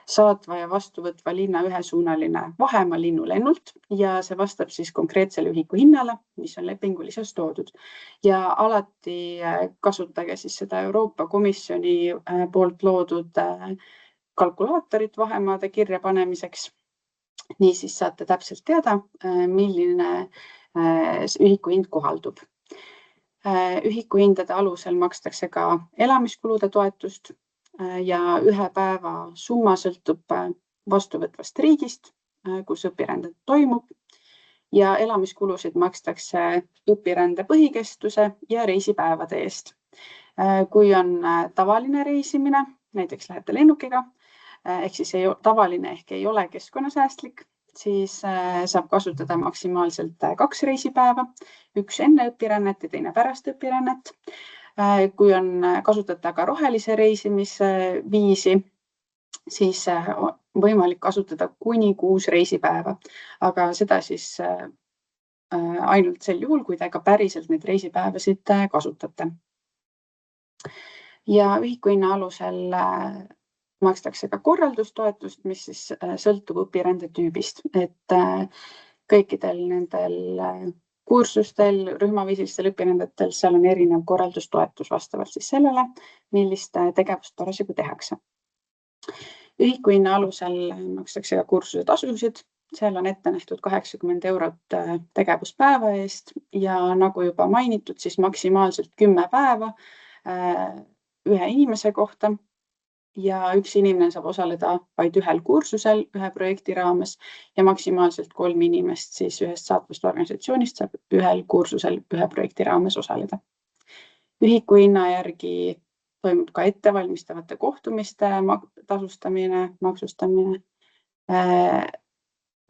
saatva ja vastuvõtva linna ühesuunaline vahemaa linnulennult ja see vastab siis konkreetsele ühikuhinnale, mis on lepingulises toodud. Ja alati kasutage siis seda Euroopa Komisjoni poolt loodud kalkulaatorit vahemaade kirja panemiseks. Nii siis saate täpselt teada, milline ühikuhind kohaldub. Ühikuhindade alusel makstakse ka elamiskulude toetust ja ühe päeva summa sõltub vastuvõtvast riigist, kus õpirände toimub ja elamiskulusid makstakse õpirände põhikestuse ja reisipäevade eest. Kui on tavaline reisimine, näiteks lähete lennukiga, ehk siis tavaline ehk ei ole keskkonnasäästlik, siis saab kasutada maksimaalselt 2 reisipäeva, üks enne õpirännet ja teine pärast õpirännet. Kui on kasutada ka rohelise reisimisviisi, siis on võimalik kasutada kuni 6 reisipäeva, aga seda siis ainult sel juhul, kui te ka päriselt neid reisipäevasid kasutate. Ja ühikuhinna alusel makstakse ka korraldustoetust, mis siis sõltub õpirände tüübist, et kõikidel nendel kursustel, rühmaviisilistel õpirändetel, seal on erinev korraldustoetus vastavalt siis sellele, millist tegevust parasjagu tehakse. Ühikuhinna alusel makstakse ka kursuse tasusid, seal on ette nähtud 80 eurot tegevuspäeva eest ja nagu juba mainitud, siis maksimaalselt 10 päeva ühe inimese kohta. Ja üks inimene saab osaleda vaid ühel kursusel ühe projekti raames ja maksimaalselt 3 inimest siis ühest saatvast organisatsioonist saab ühel kursusel ühe projekti raames osaleda. Ühikuhinna järgi toimub ka ettevalmistavate kohtumiste tasustamine, maksustamine.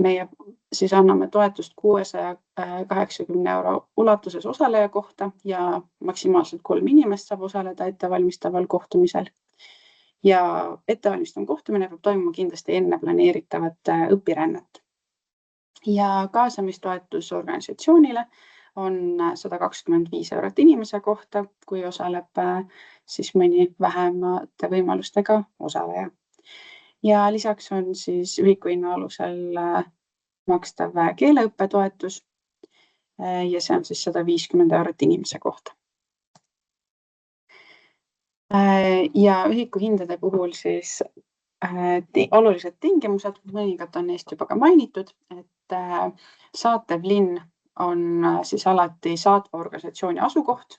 Meie siis anname toetust 680 euro ulatuses osaleja kohta ja maksimaalselt 3 inimest saab osaleda ettevalmistaval kohtumisel. Ja ettevalmistav kohtumine peab toimuma kindlasti enne planeeritavat õpirännet. Ja kaasamistoetus organisatsioonile on 125 eurot inimese kohta, kui osaleb siis mõni vähemate võimalustega osaleja. ja lisaks on siis ühikuhinna alusel makstav keeleõppetoetus ja see on siis 150 € inimese kohta. Ja ühikuhindade puhul siis olulised tingimused, mõningad on neist juba ka mainitud, et saatev linn on siis alati saatva organisatsiooni asukoht.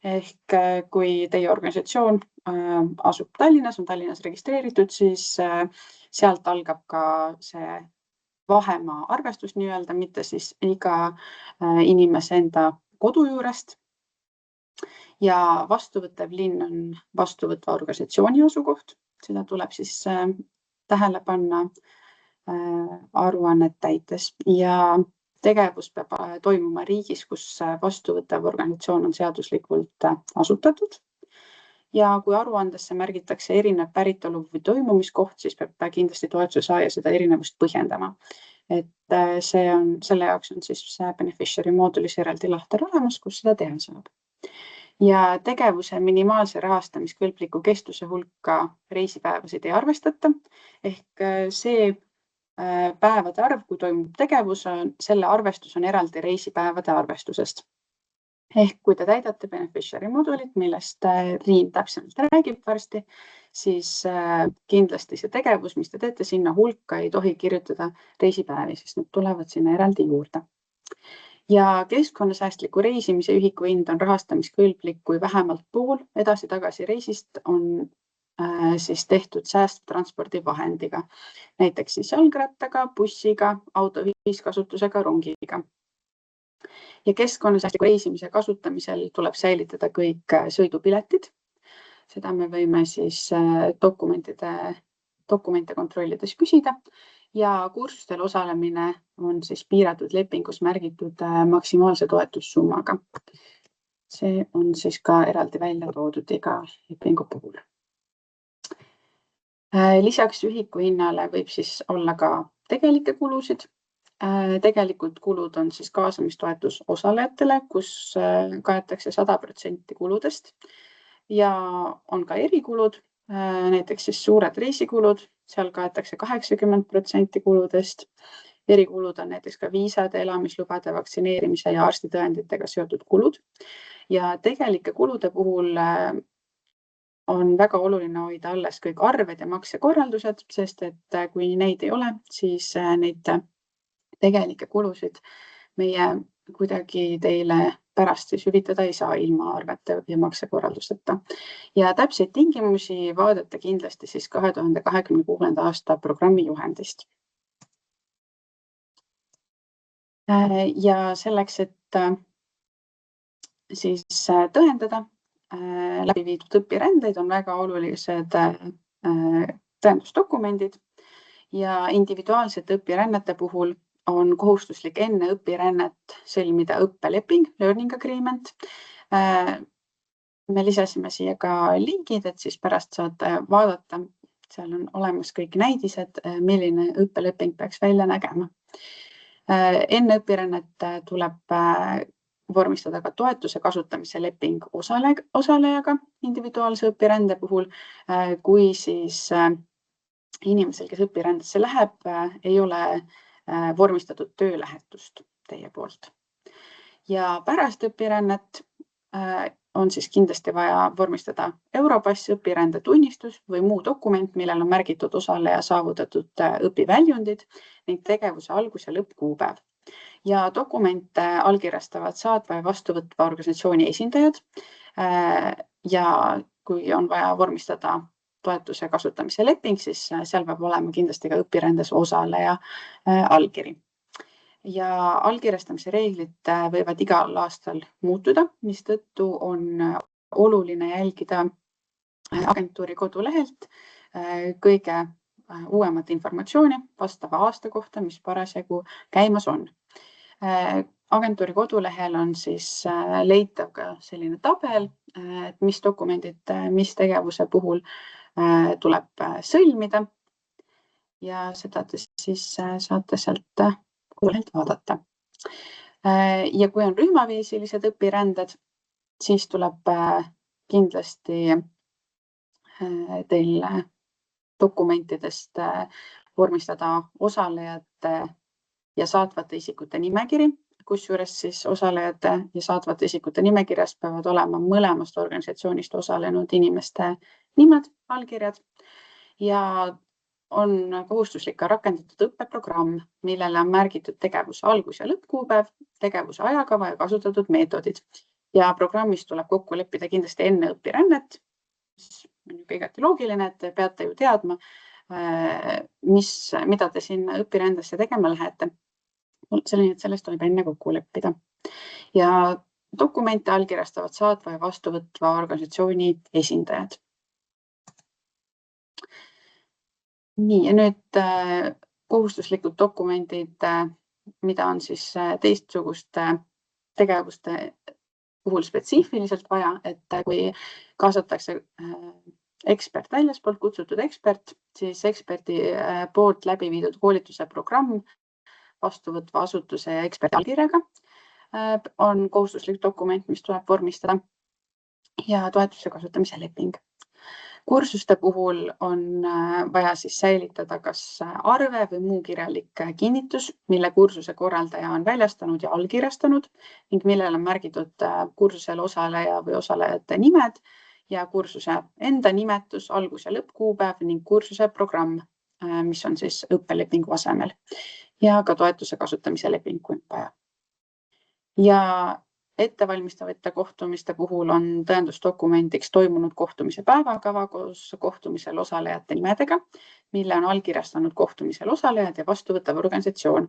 Ehk kui teie organisatsioon asub Tallinnas, on Tallinnas registreeritud, siis sealt algab ka see vahemaa arvestus nii-öelda, mitte siis iga inimese enda kodu juurest. Ja vastuvõttev linn on vastuvõtva organisatsiooni asukoht. Seda tuleb siis tähele panna aruannet täites ja tegevus peab toimuma riigis, kus vastuvõttev organisatsioon on seaduslikult asutatud. Ja kui aruandesse märgitakse erinev päritolu või toimumiskoht, siis peab kindlasti toetuse saaja seda erinevust põhjendama. Et selle jaoks on siis beneficiary moodulis eraldi lahter olemas, kus seda teha saab. Ja tegevuse minimaalse rahastamiskõlbliku kestuse hulka reisipäevasid ei arvestata. Ehk see päevade arv, kui toimub tegevus, selle arvestus on eraldi reisipäevade arvestusest. Ehk kui te täidate beneficiary moodulit, millest Riin täpsemalt räägib varsti, siis kindlasti see tegevus, mis te teete, sinna hulka ei tohi kirjutada reisipäevi, sest nad tulevad sinna eraldi juurde. Ja keskkonnasäästliku reisimise ühikuhind on rahastamiskõlblik, kui vähemalt pool edasi-tagasi reisist on siis tehtud säästva transpordivahendiga, näiteks siis jalgrattaga, bussiga, auto ühiskasutusega, rongiga. Ja keskkonnasäästliku reisimise kasutamisel tuleb säilitada kõik sõidupiletid. Seda me võime siis dokumente kontrollides küsida. Ja kursustel osalemine on siis piiratud lepingus märgitud maksimaalse toetussummaga. See on siis ka eraldi välja toodud iga lepingu puhul. Lisaks ühikuhinnale võib siis olla ka tegelikke kulusid. Tegelikult kulud on siis kaasamistoetus osalejatele, kus kaetakse 100% kuludest ja on ka erikulud, näiteks siis suured reisikulud, seal kaetakse 80% kuludest. Erikulud on näiteks ka viisade, elamislubade, vaktsineerimise ja arstitõenditega seotud kulud. Ja tegelike kulude puhul on väga oluline hoida alles kõik arved ja maksekorraldused, sest et kui neid ei ole, siis neid tegelikke kulusid meie kuidagi teile pärast siis hüvitada ei saa ilma arvete ja maksekorraldusteta. Ja täpseid tingimusi vaadata kindlasti siis 2026. aasta programmi juhendist. Ja selleks, et siis tõendada läbi viidud õpirändeid, on väga olulised tõendusdokumendid ja individuaalsete õpirännete puhul on kohustuslik enne õpirännet sõlmida õppeleping, learning agreement. Me lisasime siia ka linkid, et siis pärast saate vaadata. Seal on olemas kõik näidised, milline õppeleping peaks välja nägema. Enne õpirännet tuleb vormistada ka toetuse kasutamise leping osalejaga individuaalse õpirände puhul, kui siis inimesel, kes õpirändesse läheb, ei ole vormistatud töölähetust teie poolt. Ja pärast õpirännet on siis kindlasti vaja vormistada Europass, õpirände tunnistus või muu dokument, millel on märgitud osaleja saavutatud õpiväljundid ning tegevuse algus- ja lõppkuupäev. Ja dokumente allkirjastavad saatva ja vastuvõtva organisatsiooni esindajad ja kui on vaja vormistada toetuse kasutamise leping, siis seal peab olema kindlasti ka õpirändes osaleja allkiri. Ja allkirjastamise reeglid võivad igal aastal muutuda, mistõttu on oluline jälgida agentuuri kodulehelt kõige uuemat informatsiooni vastava aasta kohta, mis parasjagu käimas on. Agentuuri kodulehel on siis leitav ka selline tabel, et mis dokumendid, mis tegevuse puhul tuleb sõlmida ja seda te siis saate sealt kodulehelt vaadata. Ja kui on rühmaviisilised õpiränded, siis tuleb kindlasti teil dokumentidest vormistada osalejate ja saatvate isikute nimekiri, kusjuures siis osalejate ja saatvate isikute nimekirjas peavad olema mõlemast organisatsioonist osalenud inimeste nimed, allkirjad ja on kohustuslik ka rakendatud õppeprogramm, millele on märgitud tegevuse algus- ja lõppkuupäev, tegevuse ajakava ja kasutatud meetodid. Ja programmis tuleb kokku leppida kindlasti enne õpirännet. On igati loogiline, et te peate ju teadma, mida te siin õpirändesse tegema lähete. Sellest tuleb enne kokku leppida. Ja dokumente allkirjastavad saatva ja vastuvõtva organisatsiooni esindajad. Nii, ja nüüd kohustuslikud dokumendid, mida on siis teistsuguste tegevuste puhul spetsiifiliselt vaja, et kui kaasatakse ekspert väljaspoolt kutsutud ekspert, siis eksperdi poolt läbi viidud koolituse programm vastuvõtva asutuse ja eksperdi allkirjaga on kohustuslik dokument, mis tuleb vormistada ja toetuse kasutamise leping. Kursuste puhul on vaja siis säilitada kas arve või muu kirjalik kinnitus, mille kursuse korraldaja on väljastanud ja allkirjastanud ning millel on märgitud kursusel osaleja või osalejate nimed ja kursuse enda nimetus, algus- ja lõppkuupäev ning kursuse programm, mis on siis õppelepingu asemel ja ka toetuse kasutamise leping, kui on vaja. Ja ettevalmistavate kohtumiste puhul on tõendusdokumendiks toimunud kohtumise päevakava koos kohtumisel osalejate nimedega, mille on allkirjastanud kohtumisel osalejad ja vastuvõtav organisatsioon.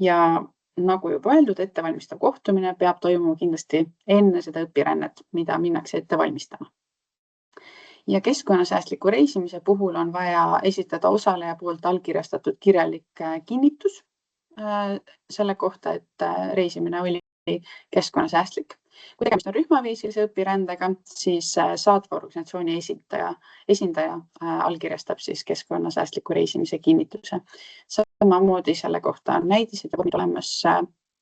Ja nagu juba öeldud, ettevalmistav kohtumine peab toimuma kindlasti enne seda õpirännet, mida minnakse ette valmistama. Ja keskkonnasäästliku reisimise puhul on vaja esitada osaleja poolt allkirjastatud kirjalik kinnitus selle kohta, et reisimine oli keskkonnasäästlik. Kui tegemist on rühmaviisilise õpirändega, siis saatva organisatsiooni esindaja allkirjastab siis keskkonnasäästliku reisimise kinnituse. Samamoodi selle kohta on näidised ja olemas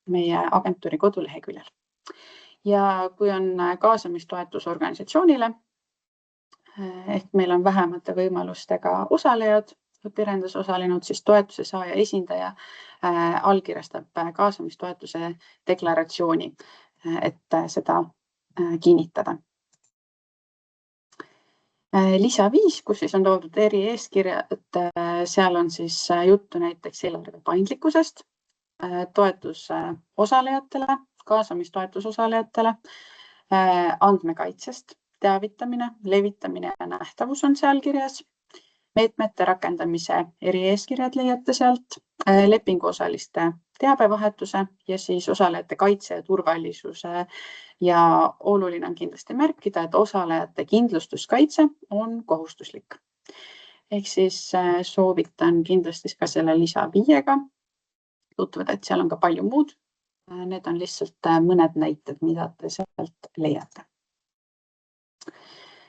meie agentuuri koduleheküljel. Ja kui on kaasamistoetus organisatsioonile, ehk meil on vähemate võimalustega osalejad õpirändes osalenud, siis toetuse saaja esindaja allkirjastab kaasamistoetuse deklaratsiooni, et seda kinnitada. Lisa 5, kus siis on toodud eri eeskirjad, seal on siis juttu näiteks eelarve paindlikkusest, toetus osalejatele, kaasamistoetus osalejatele, andmekaitsest, teavitamine, levitamine ja nähtavus on seal kirjas. Meetmete rakendamise erieeskirjad leiate sealt, lepinguosaliste teabevahetuse ja siis osalejate kaitse ja turvalisuse. Ja oluline on kindlasti märkida, et osalejate kindlustuskaitse on kohustuslik. Ehk siis soovitan kindlasti ka selle lisa 5-ga tutvuda, et seal on ka palju muud. Need on lihtsalt mõned näited, mida te sealt leiate.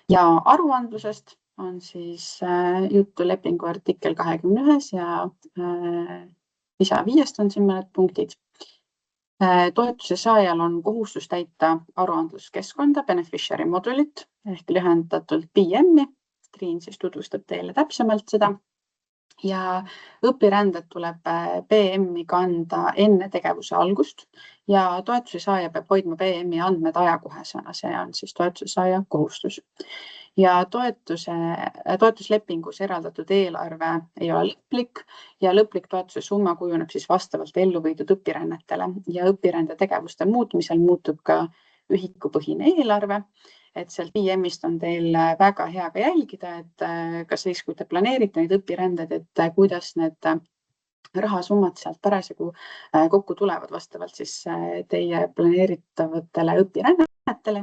Ja aruandlusest on siis juttu lepingu artikkel 21 ja lisa 5 on siin mõned punktid. Toetuse saajal on kohustus täita aruandluskeskkonda, beneficiary modulit ehk lühendatult BM-i. Triin siis tutvustab teile täpsemalt seda. Ja õpirändet tuleb BM-i kanda enne tegevuse algust ja toetuse saaja peab hoidma BM-i andmed ajakohasena, see on siis toetuse saaja kohustus. Ja toetuslepingus eraldatud eelarve ei ole lõplik ja lõplik toetuse summa kujuneb siis vastavalt ellu viidud õpirännetele ja õpirände tegevuste muutmisel muutub ka ühikupõhine eelarve. Et sealt BM-ist on teil väga hea ka jälgida, et kas siis, kui te planeerite neid õpiränded, et kuidas need rahasummad sealt parasjagu kokku tulevad vastavalt siis teie planeeritavatele õpirännetele.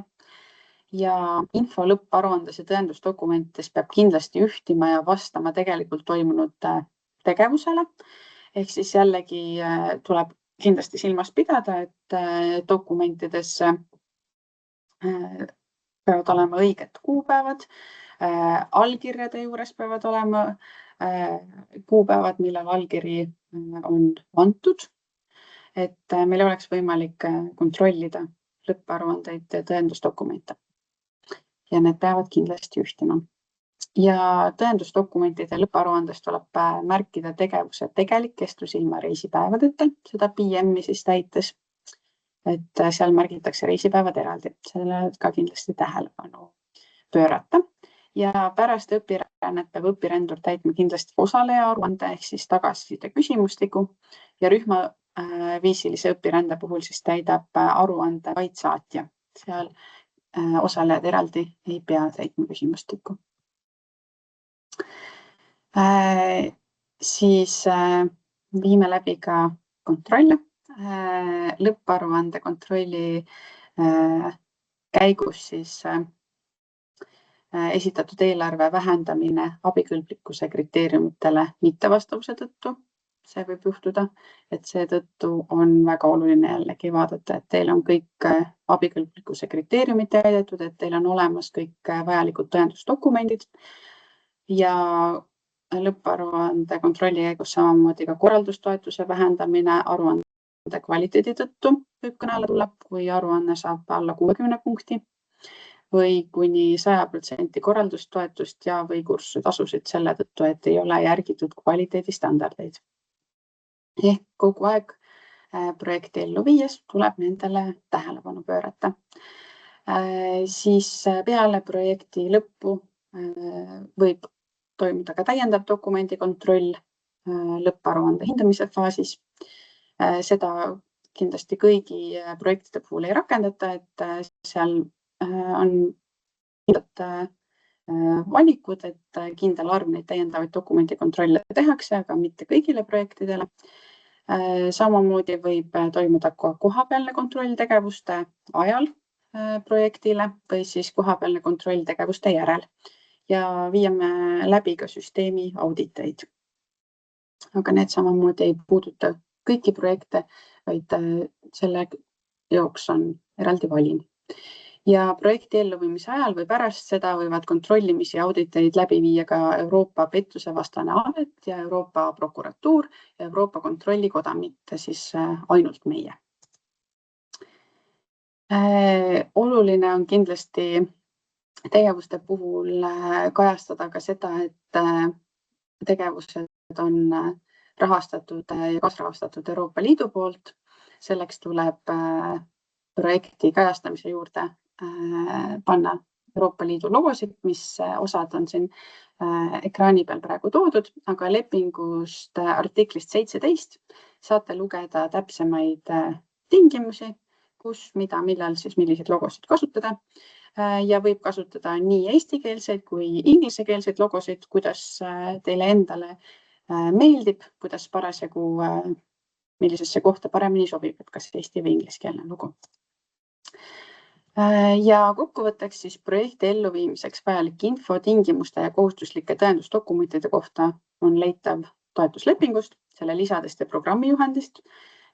Ja info lõpparuandes ja tõendusdokumentides peab kindlasti ühtima ja vastama tegelikult toimunud tegevusele. Ehk siis jällegi tuleb kindlasti silmas pidada, et dokumentides peavad olema õiged kuupäevad, allkirjade juures peavad olema kuupäevad, millal allkiri on antud, et meil oleks võimalik kontrollida lõpparuandeid ja tõendusdokumente. Ja need peavad kindlasti ühtima. Ja tõendusdokumentide lõpparuandes tuleb märkida tegevuse tegelik kestus ilma reisipäevadeta, seda PM-i siis täites. Et seal märgitakse reisipäevad eraldi, sellele ka kindlasti tähelepanu pöörata. Ja pärast õpirännet peab õpirendur täitma kindlasti osaleja aruande ehk siis tagasiside küsimustiku ja rühmaviisilise õpirände puhul siis täidab aruande vaid saatja. Seal osalejad eraldi ei pea täitma küsimustikku. Siis viime läbi ka kontrolle. Lõpparuande kontrolli käigus siis esitatud eelarve vähendamine abikõlblikkuse kriteeriumitele mittevastavuse tõttu. See võib juhtuda, et seetõttu on väga oluline jällegi vaadata, et teil on kõik abikõlblikkuse kriteeriumid täidetud, et teil on olemas kõik vajalikud tõendusdokumendid ja lõpparuande kontrolli käigus samamoodi ka korraldustoetuse vähendamine aruande kvaliteedi tõttu võib kõne alla tulla, kui aruanne saab alla 60 punkti või kuni 100% korraldustoetust ja või kursusitasusid selle tõttu, et ei ole järgitud kvaliteedistandardeid. Ehk kogu aeg projekti ellu viies tuleb nendele tähelepanu pöörata. Siis peale projekti lõppu võib toimuda ka täiendav dokumendi kontroll lõpparuande hindamise faasis. Seda kindlasti kõigi projektide puhul ei rakendata, et seal on valikud, et kindel arv neid täiendavaid dokumendikontrolle tehakse, aga mitte kõigile projektidele. Samamoodi võib toimuda kohapealne kontrolltegevuste ajal projektile või siis kohapealne kontrolltegevuste järel ja viime läbi ka süsteemi auditeid. Aga need samamoodi ei puuduta kõiki projekte, vaid selle jaoks on eraldi valim. Ja projekti elluviimise ajal või pärast seda võivad kontrollimisi ja auditeid läbi viia ka Euroopa pettusevastane amet ja Euroopa prokuratuur ja Euroopa kontrollikoda, mitte siis ainult meie. Oluline on kindlasti tegevuste puhul kajastada ka seda, et tegevused on rahastatud ja kaasrahastatud Euroopa Liidu poolt. Selleks tuleb projekti kajastamise juurde panna Euroopa Liidu logosid, mis osad on siin ekraani peal praegu toodud, aga lepingust artiklist 17 saate lugeda täpsemaid tingimusi, kus, mida, millal siis milliseid logosid kasutada ja võib kasutada nii eestikeelseid kui inglisekeelseid logosid, kuidas teile endale meeldib, kuidas parasjagu, millisesse kohta paremini sobib, et kas eesti või ingliskeelne logo. Ja kokkuvõtteks siis projekti elluviimiseks vajalik info tingimuste ja kohustuslike tõendusdokumentide kohta on leitav toetuslepingust, selle lisadest ja programmijuhendist,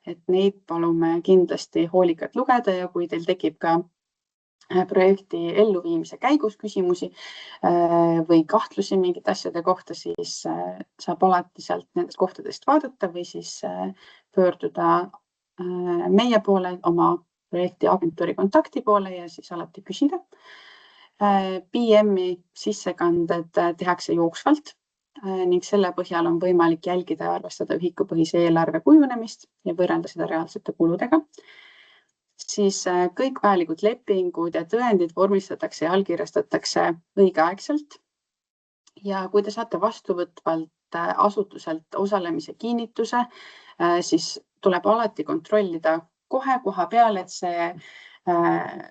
et neid palume kindlasti hoolikalt lugeda ja kui teil tekib ka projekti elluviimise käigus küsimusi või kahtlusi mingite asjade kohta, siis saab alati sealt nendest kohtadest vaadata või siis pöörduda meie poole, oma projekti agentuuri kontakti poole ja siis alati küsida. PM-i sissekanded tehakse jooksvalt ning selle põhjal on võimalik jälgida ja arvestada ühikupõhise eelarve kujunemist ja võrrelda seda reaalsete kuludega. Siis kõik vajalikud lepingud ja tõendid vormistatakse ja allkirjastatakse õigeaegselt. Ja kui te saate vastuvõtvalt asutuselt osalemise kinnituse, siis tuleb alati kontrollida kohe koha peal, et see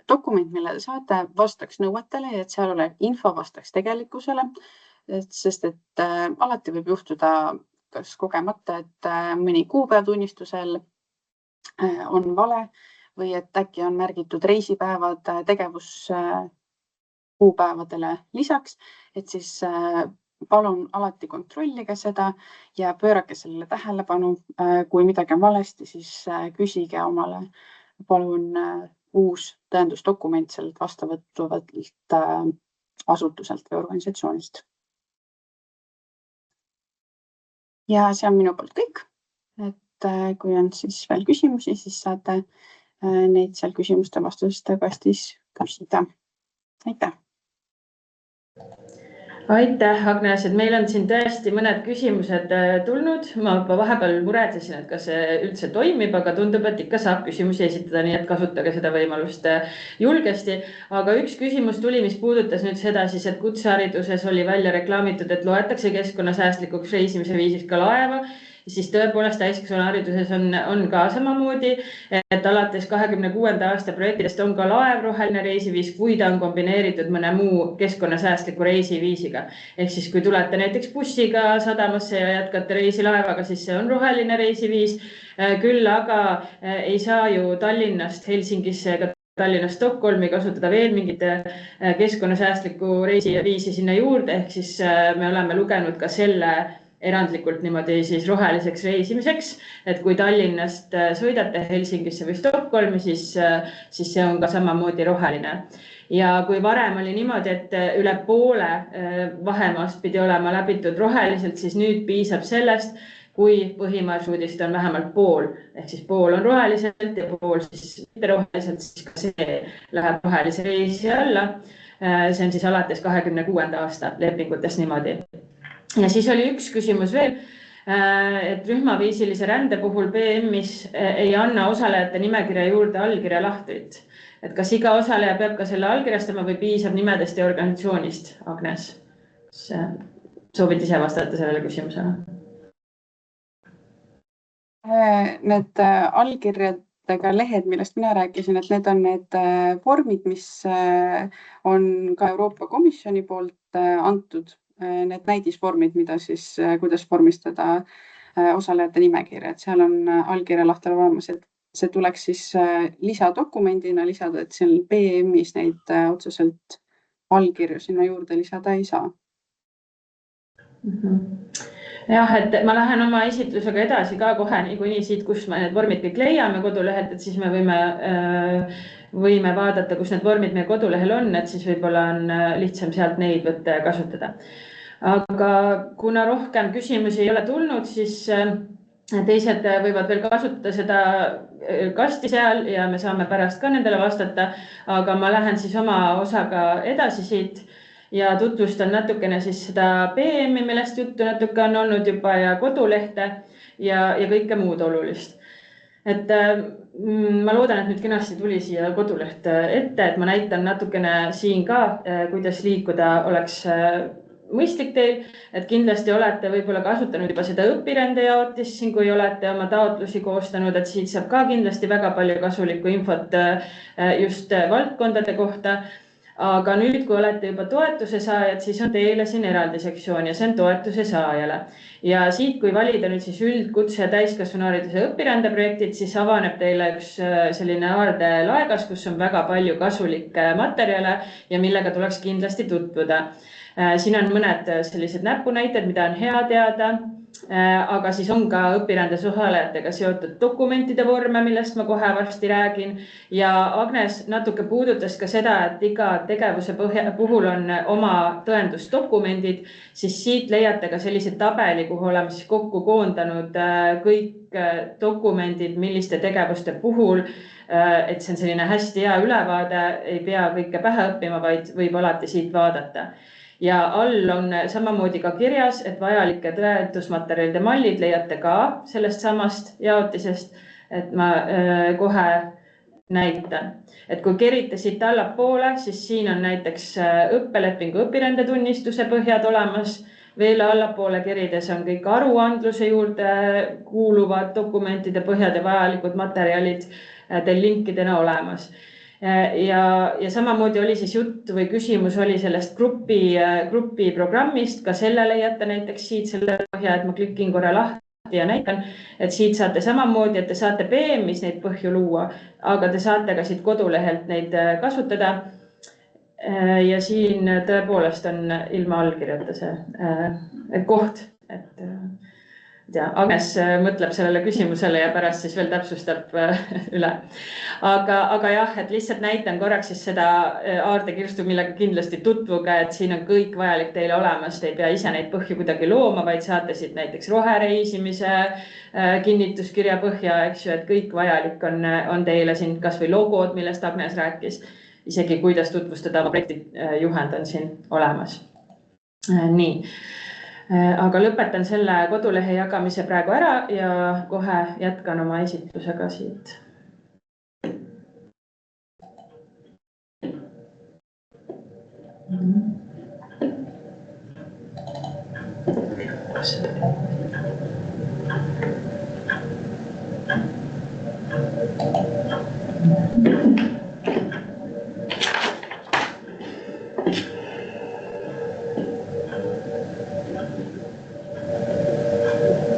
dokument, mille te saate, vastaks nõuetele ja et seal olev info vastaks tegelikkusele, sest et alati võib juhtuda kas kogemata, et mõni kuupäev tunnistusel on vale või et äkki on märgitud reisipäevad tegevuskuupäevadele lisaks, et siis palun alati kontrollige seda ja pöörake sellele tähelepanu. Kui midagi on valesti, siis küsige omale palun uus tõendusdokument sellelt vastavõtuvalt asutuselt või organisatsioonilt. Ja see on minu poolt kõik. Et kui on siis veel küsimusi, siis saate neid seal küsimuste vastusest kastis küsida. Aitäh! Aitäh, Agnes, et meil on siin tõesti mõned küsimused tulnud. Ma juba vahepeal muretsesin, et kas see üldse toimib, aga tundub, et ikka saab küsimusi esitada, nii et kasutage seda võimalust julgesti. Aga üks küsimus tuli, mis puudutas nüüd seda siis, et kutsehariduses oli välja reklaamitud, et loetakse keskkonnasäästlikuks reisimise viisiks ka laeva. Siis tõepoolest täiskasvanuhariduses on ka samamoodi, et alates 2026. aasta projektidest on ka laev roheline reisiviis, kui ta on kombineeritud mõne muu keskkonnasäästliku reisiviisiga. Ehk siis kui tulete näiteks bussiga sadamasse ja jätkate reisi laevaga, siis see on roheline reisiviis. Küll aga ei saa ju Tallinnast Helsingisse ega Tallinnast Stockholmi kasutada veel mingit keskkonnasäästliku reisiviisi sinna juurde. Ehk siis me oleme lugenud ka selle erandlikult niimoodi siis roheliseks reisimiseks, et kui Tallinnast sõidate Helsingisse või Stockholmi, siis see on ka samamoodi roheline. Ja kui varem oli niimoodi, et üle poole vahemaast pidi olema läbitud roheliselt, siis nüüd piisab sellest, kui põhimarsruudist on vähemalt pool, ehk siis pool on roheliselt ja pool siis mitte roheliselt, siis ka see läheb rohelise reisi alla. See on siis alates 2026. aasta lepingutes niimoodi. Ja siis oli üks küsimus veel, et rühmaviisilise rände puhul BM-is ei anna osalejate nimekirja juurde allkirja lahtrit. Et kas iga osaleja peab ka selle allkirjastama või piisab nimedest ja organisatsioonist, Agnes? Soovid ise vastata sellele küsimusele? Need allkirjadega lehed, millest mina rääkisin, et need on need vormid, mis on ka Euroopa Komisjoni poolt antud. Need näidisvormid, mida siis, kuidas vormistada osalejate nimekirja, et seal on allkirja lahtel olemas, et see tuleks siis lisadokumendina lisada, et seal BM-is neid otseselt allkirju sinna juurde lisada ei saa. Jah, et ma lähen oma esitlusega edasi ka kohe niikuinii siit, kus me need vormid kõik leiame kodulehelt, et siis me võime vaadata, kus need vormid meie kodulehel on, et siis võib-olla on lihtsam sealt neid võtta ja kasutada. Aga kuna rohkem küsimusi ei ole tulnud, siis teised võivad veel kasutada seda kasti seal ja me saame pärast ka nendele vastata. Aga ma lähen siis oma osaga edasi siit ja tutvustan natukene siis seda BM-i, millest juttu natuke on olnud juba ja kodulehte ja kõike muud olulist. Et ma loodan, et nüüd kenasti tuli siia koduleht ette, et ma näitan natukene siin ka, kuidas liikuda oleks mõistlik teil, et kindlasti olete võib-olla kasutanud juba seda õpirände jaotist siin, kui olete oma taotlusi koostanud, et siit saab ka kindlasti väga palju kasulikku infot just valdkondade kohta. Aga nüüd, kui olete juba toetuse saajad, siis on teile siin eraldi sektsioon ja see on toetuse saajale. Ja siit, kui valida nüüd siis üldkutse täiskasvanuhariduse õpirändeprojektid, siis avaneb teile üks selline aarde laegas, kus on väga palju kasulikke materjale ja millega tuleks kindlasti tutvuda. Siin on mõned sellised näpunäited, mida on hea teada, aga siis on ka õpirändes osalejatega seotud dokumentide vorme, millest ma kohe varsti räägin. Ja Agnes natuke puudutas ka seda, et iga tegevuse puhul on oma tõendusdokumendid, siis siit leiate ka sellise tabeli, kuhu oleme siis kokku koondanud kõik dokumendid, milliste tegevuste puhul, et see on selline hästi hea ülevaade, ei pea kõike pähe õppima, vaid võib alati siit vaadata. Ja all on samamoodi ka kirjas, et vajalike tõendusmaterjalide mallid leiate ka sellest samast jaotisest, et ma kohe näitan. Et kui kerite siit allapoole, siis siin on näiteks õppelepingu õpirändetunnistuse põhjad olemas. Veel allapoole kerides on kõik aruandluse juurde kuuluvad dokumentide põhjad ja vajalikud materjalid teil linkidena olemas. Ja samamoodi oli siis jutt või küsimus oli sellest grupi programmist, ka selle leiate näiteks siit selle põhja, et ma klikin korra lahti ja näitan, et siit saate samamoodi, et te saate BM-is neid põhju luua, aga te saate ka siit kodulehelt neid kasutada. Ja siin tõepoolest on ilma allkirjata see koht, et Agnes mõtleb sellele küsimusele ja pärast siis veel täpsustab üle. Aga jah, et lihtsalt näitan korraks siis seda aardekirstu, millega kindlasti tutvuge, et siin on kõik vajalik teile olemas. Te ei pea ise neid põhju kuidagi looma, vaid saate siit näiteks rohereisimise kinnituskirja põhja, eks ju, et kõik vajalik on teile siin kas või logod, millest Agnes rääkis. Isegi kuidas tutvustada oma projekti juhend on siin olemas. Nii, aga lõpetan selle kodulehe jagamise praegu ära ja kohe jätkan oma esitlusega siit.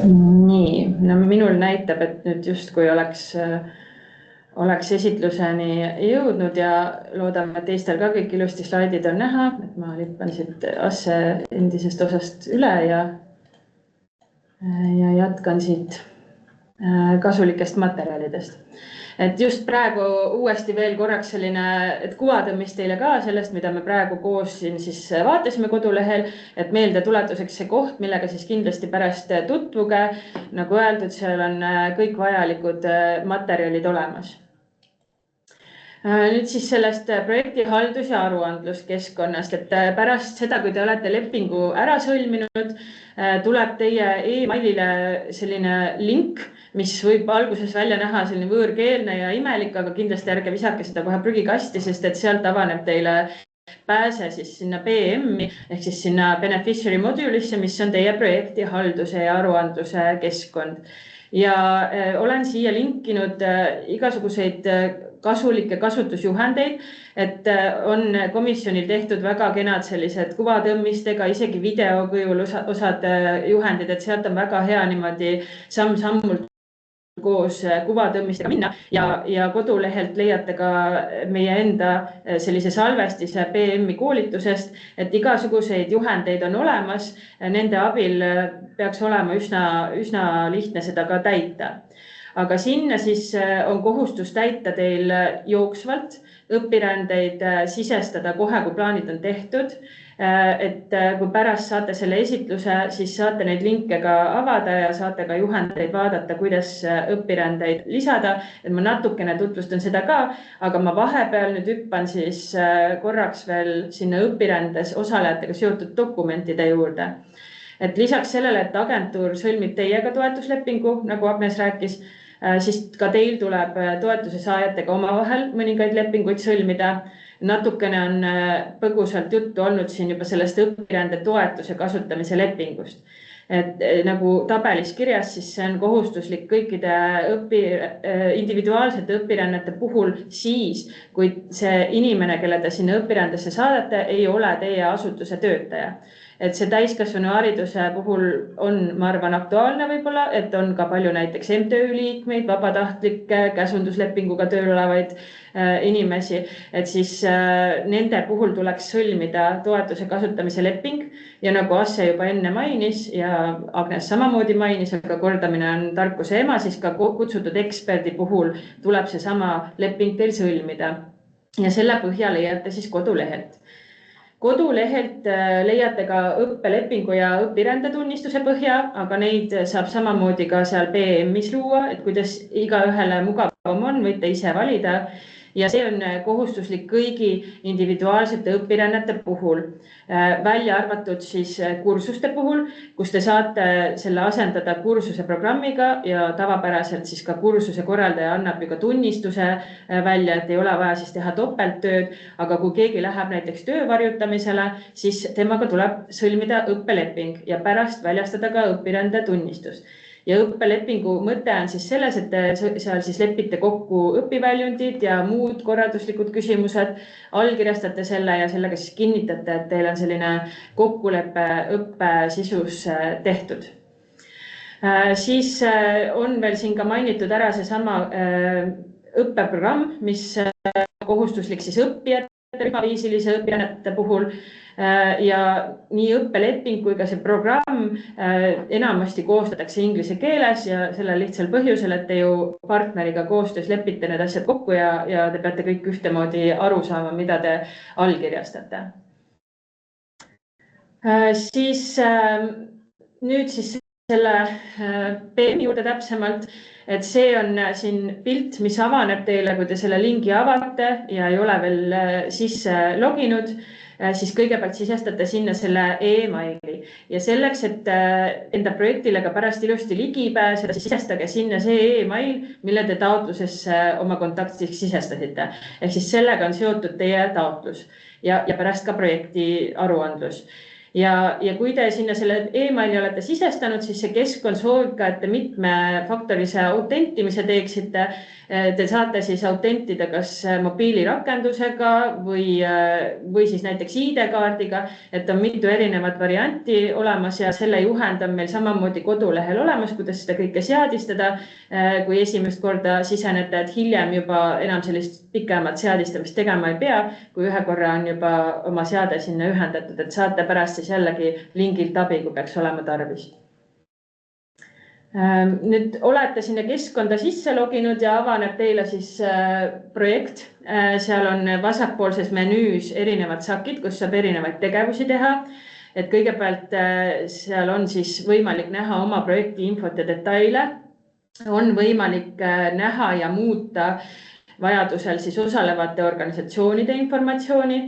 Nii, no minul näitab, et nüüd justkui oleks esitluseni jõudnud ja loodame, et teistel ka kõik ilusti slaidid on näha, et ma lippan siit Asse endisest osast üle ja jätkan siit kasulikest materjalidest. Et just praegu uuesti veel korraks selline, et kuvatõmmis teile ka sellest, mida me praegu koos siin siis vaatasime kodulehel, et meelde tuletuseks see koht, millega siis kindlasti pärast tutvuge. Nagu öeldud, seal on kõik vajalikud materjalid olemas. Nüüd siis sellest projekti haldus- ja aruandluskeskkonnast, et pärast seda, kui te olete lepingu ära sõlminud, tuleb teie e-mailile selline link, mis võib alguses välja näha selline võõrkeelne ja imelik, aga kindlasti ärge visake seda kohe prügikasti, sest et sealt avaneb teile pääse siis sinna BM-i ehk siis sinna beneficiary module'isse, mis on teie projekti halduse ja aruandluse keskkond. Ja olen siia linkinud igasuguseid kasulikke kasutusjuhendeid, et on komisjonil tehtud väga kenad sellised kuvatõmmistega, isegi videokujul osad juhendid, et sealt on väga hea niimoodi samm-sammult koos kuvatõmmistega minna ja kodulehelt leiate ka meie enda sellise salvestise BM-i koolitusest, et igasuguseid juhendeid on olemas, nende abil peaks olema üsna lihtne seda ka täita. Aga sinna siis on kohustus täita teil jooksvalt õpirändeid sisestada kohe, kui plaanid on tehtud. Et kui pärast saate selle esitluse, siis saate neid linke ka avada ja saate ka juhendeid vaadata, kuidas õpirändeid lisada. Et ma natukene tutvustan seda ka, aga ma vahepeal nüüd hüppan siis korraks veel sinna õpirändes osalejatega seotud dokumentide juurde. Et lisaks sellele, et agentuur sõlmib teiega toetuslepingu, nagu Agnes rääkis, siis ka teil tuleb toetuse saajatega omavahel mõningaid lepinguid sõlmida. Natukene on põgusalt juttu olnud siin juba sellest õpirände toetuse kasutamise lepingust. Et nagu tabelis kirjas, siis see on kohustuslik kõikide individuaalsete õpirännete puhul siis, kui see inimene, kelle te sinna õpirändesse saadate, ei ole teie asutuse töötaja. Et see täiskasvanu hariduse puhul on, ma arvan, aktuaalne võib-olla, et on ka palju näiteks MTÜ liikmeid, vabatahtlikke, käsunduslepinguga tööl olevaid inimesi, et siis nende puhul tuleks sõlmida toetuse kasutamise leping ja nagu Asse juba enne mainis ja Agnes samamoodi mainis, aga kordamine on tarkuse ema, siis ka kutsutud eksperdi puhul tuleb see sama leping teil sõlmida ja selle põhja leiate siis kodulehelt. Kodulehelt leiate ka õppelepingu ja õpirändetunnistuse põhja, aga neid saab samamoodi ka seal BM-is luua, et kuidas igaühele mugavam on, võite ise valida. Ja see on kohustuslik kõigi individuaalsete õpirännete puhul, välja arvatud siis kursuste puhul, kus te saate selle asendada kursuse programmiga ja tavapäraselt siis ka kursuse korraldaja annab ju ka tunnistuse välja, et ei ole vaja siis teha topelttööd, aga kui keegi läheb näiteks töövarjutamisele, siis temaga tuleb sõlmida õppeleping ja pärast väljastada ka õpirände tunnistus. Ja õppelepingu mõte on siis selles, et seal siis lepite kokku õpiväljundid ja muud korralduslikud küsimused, allkirjastate selle ja sellega siis kinnitate, et teil on selline kokkulepe õppe sisus tehtud. Siis on veel siin ka mainitud ära see sama õppeprogramm, mis kohustuslik siis õppijate rühmaviisilise õpirännete puhul ja nii õppeleping kui ka see programm enamasti koostatakse inglise keeles ja sellel lihtsal põhjusel, et te ju partneriga koostöös lepite need asjad kokku ja te peate kõik ühtemoodi aru saama, mida te allkirjastate. Siis nüüd siis selle BM-i juurde täpsemalt, et see on siin pilt, mis avaneb teile, kui te selle lingi avate ja ei ole veel sisse loginud. siis kõigepealt sisestate sinna selle emaili ja selleks, et enda projektile ka pärast ilusti ligi pääseda, siis sisestage sinna see email, mille te taotlusesse oma kontaktiks sisestasite. Ehk siis sellega on seotud teie taotlus ja pärast ka projekti aruandlus. Ja kui te sinna selle emaili olete sisestanud, siis see keskkond soovib ka, et te mitmefaktorilise autentimise teeksite. Te saate siis autentida kas mobiilirakendusega või siis näiteks ID-kaardiga, et on mitu erinevat varianti olemas ja selle juhend on meil samamoodi kodulehel olemas, kuidas seda kõike seadistada. Kui esimest korda sisenete, et hiljem juba enam sellist pikemat seadistamist tegema ei pea, kui ühe korra on juba oma seade sinna ühendatud, et saate pärast siis jällegi lingilt abi, kui peaks olema tarvis. Nüüd olete sinna keskkonda sisse loginud ja avaneb teile siis projekt. Seal on vasakpoolses menüüs erinevad sakid, kus saab erinevaid tegevusi teha. Et kõigepealt seal on siis võimalik näha oma projekti infot ja detaile. On võimalik näha ja muuta vajadusel siis osalevate organisatsioonide informatsiooni.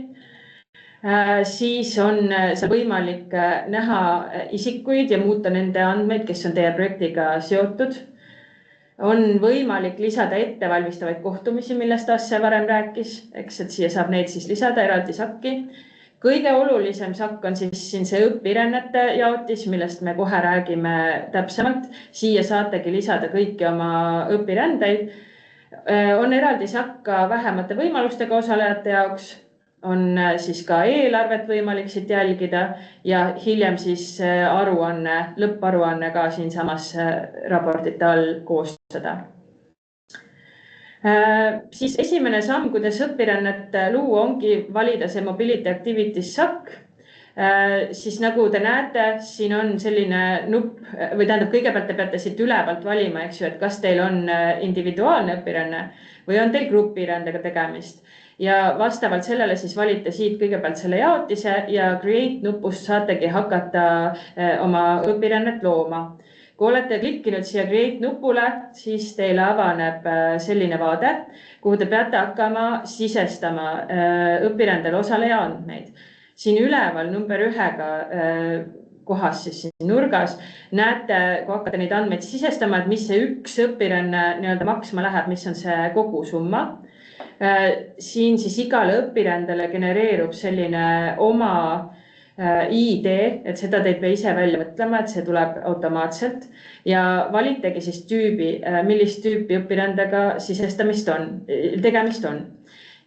Siis on seal võimalik näha isikuid ja muuta nende andmeid, kes on teie projektiga seotud. On võimalik lisada ettevalmistavaid kohtumisi, millest Asse varem rääkis, eks, et siia saab neid siis lisada eraldi sakki. Kõige olulisem sakk on siis siin see õpirännete jaotis, millest me kohe räägime täpsemalt. Siia saategi lisada kõiki oma õpirändeid. On eraldi sakk ka vähemate võimalustega osalejate jaoks. On siis ka eelarvet võimalik siit jälgida ja hiljem siis aruanne, lõpparuanne ka siin samas raportite all koostada. Siis esimene samm, kuidas õpirännet luua, ongi valida see Mobility Activities sakk. Siis nagu te näete, siin on selline nupp või tähendab, kõigepealt te peate siit ülevalt valima, eks ju, et kas teil on individuaalne õpiränne või on teil grupirändega tegemist. Ja vastavalt sellele siis valite siit kõigepealt selle jaotise ja Create nupust saategi hakata oma õpirännet looma. Kui olete klikkinud siia Create nupule, siis teile avaneb selline vaade, kuhu te peate hakkama sisestama õpirändel osaleja andmeid. Siin üleval number 1-ga kohas siis siin nurgas näete, kui hakkate neid andmeid sisestama, et mis see üks õpiränne nii-öelda maksma läheb, mis on see kogusumma. Siin siis igale õpirändele genereerub selline oma ID, et seda te ei pea ise välja mõtlema, et see tuleb automaatselt ja valitegi siis tüübi, millist tüüpi õpirändega sisestamist on, tegemist on.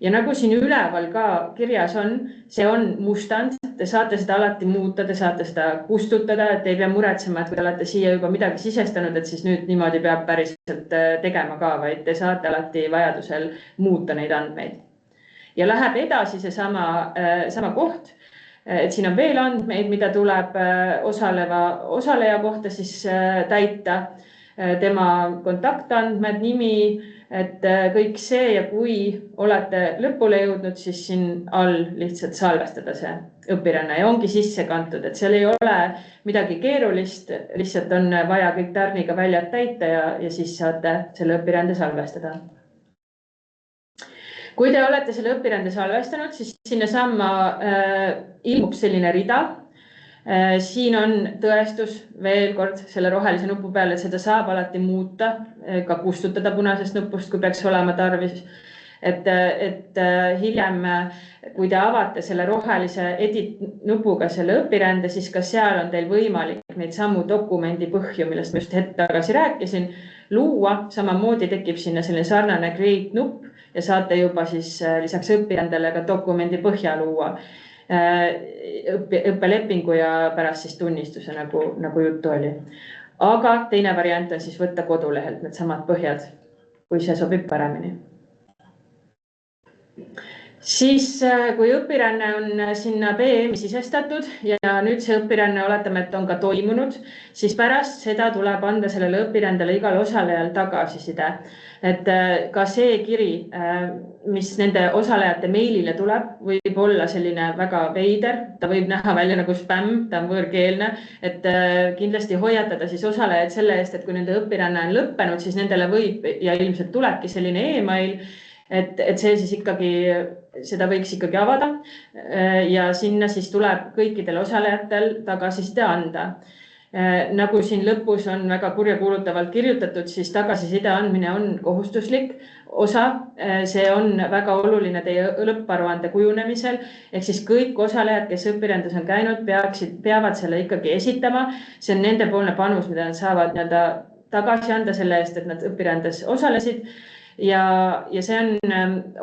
Ja nagu siin üleval ka kirjas on, see on mustand, te saate seda alati muuta, te saate seda kustutada, et ei pea muretsema, et kui te olete siia juba midagi sisestanud, et siis nüüd niimoodi peab päriselt tegema ka, vaid te saate alati vajadusel muuta neid andmeid. Ja läheb edasi see sama koht, et siin on veel andmeid, mida tuleb osaleja kohta siis täita, tema kontaktandmed, nimi, et kõik see ja kui olete lõpule jõudnud, siis siin all lihtsalt salvestada see õpiränne ja ongi sisse kantud, et seal ei ole midagi keerulist, lihtsalt on vaja kõik tärniga väljad täita ja siis saate selle õpirände salvestada. Kui te olete selle õpirände salvestanud, siis sinna samma ilmub selline rida. Siin on tõestus veel kord selle rohelise nupu peale, et seda saab alati muuta, ka kustutada punasest nupust, kui peaks olema tarvis. Et hiljem, kui te avate selle rohelise edit nupuga selle õpirände, siis ka seal on teil võimalik neid samu dokumendi põhju, millest ma just hetk tagasi rääkisin, luua. Samamoodi tekib sinna selline sarnane Create nupp ja saate juba siis lisaks õpirändele ka dokumendi põhja luua. Õppelepingu ja pärast siis tunnistuse, nagu juttu oli. Aga teine variant on siis võtta kodulehelt need samad põhjad, kui see sobib paremini. Siis, kui õpiränne on sinna BM sisestatud ja nüüd see õpiränne oletame, et on ka toimunud, siis pärast seda tuleb anda sellele õpirändele igal osalejal tagasiside. Et ka see kiri, mis nende osalejate meilile tuleb, võib olla selline väga veider, ta võib näha välja nagu spämm, ta on võõrkeelne, et kindlasti hoiatada siis osalejaid selle eest, et kui nende õpiränne on lõppenud, siis nendele võib ja ilmselt tulebki selline email, et see siis ikkagi, seda võiks ikkagi avada ja sinna siis tuleb kõikidel osalejatel tagasiside anda. Nagu siin lõpus on väga kurjakuulutavalt kirjutatud, siis tagasiside andmine on kohustuslik osa. See on väga oluline teie lõpparuande kujunemisel. Ehk siis kõik osalejad, kes õpirändes on käinud, peavad selle ikkagi esitama. See on nende poolne panus, mida nad saavad tagasi anda selle eest, et nad õpirändes osalesid. Ja see on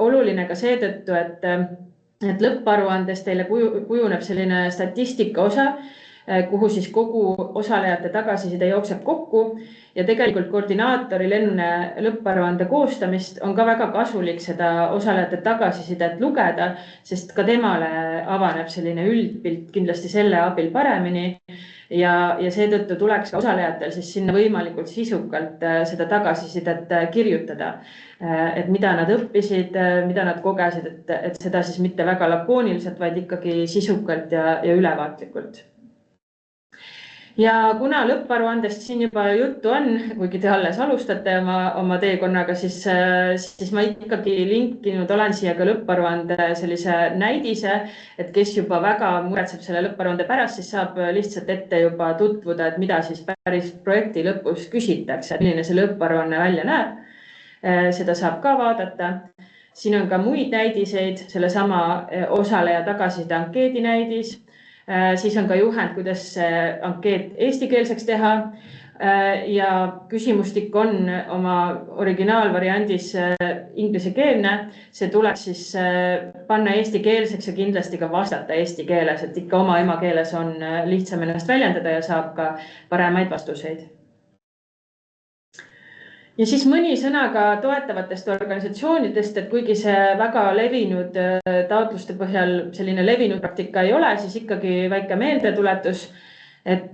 oluline ka seetõttu, et lõpparuandes teile kujuneb selline statistika osa, kuhu siis kogu osalejate tagasiside jookseb kokku ja tegelikult koordinaatoril enne lõpparuande koostamist on ka väga kasulik seda osalejate tagasisidet lugeda, sest ka temale avaneb selline üldpilt kindlasti selle abil paremini ja seetõttu tuleks ka osalejatel siis sinna võimalikult sisukalt seda tagasisidet kirjutada, et mida nad õppisid, mida nad kogesid, et seda siis mitte väga lakooniliselt, vaid ikkagi sisukalt ja ülevaatlikult. Ja kuna lõpparuandest siin juba juttu on, kuigi te alles alustate oma teekonnaga, siis ma ikkagi linkinud olen siia ka lõpparuande sellise näidise, et kes juba väga muretseb selle lõpparuande pärast, siis saab lihtsalt ette juba tutvuda, et mida siis päris projekti lõpus küsitakse, milline see lõpparuanne välja näeb. Seda saab ka vaadata. Siin on ka muid näidiseid, sellesama osaleja tagasiside ankeedi näidis. Siis on ka juhend, kuidas ankeet eestikeelseks teha ja küsimustik on oma originaalvariandis ingliskeelne. See tuleks siis panna eestikeelseks ja kindlasti ka vastata eesti keeles, et ikka oma emakeeles on lihtsam ennast väljendada ja saab ka paremaid vastuseid. Ja siis mõni sõna ka toetavatest organisatsioonidest, et kuigi see väga levinud taotluste põhjal selline levinud praktika ei ole, siis ikkagi väike meeldetuletus, et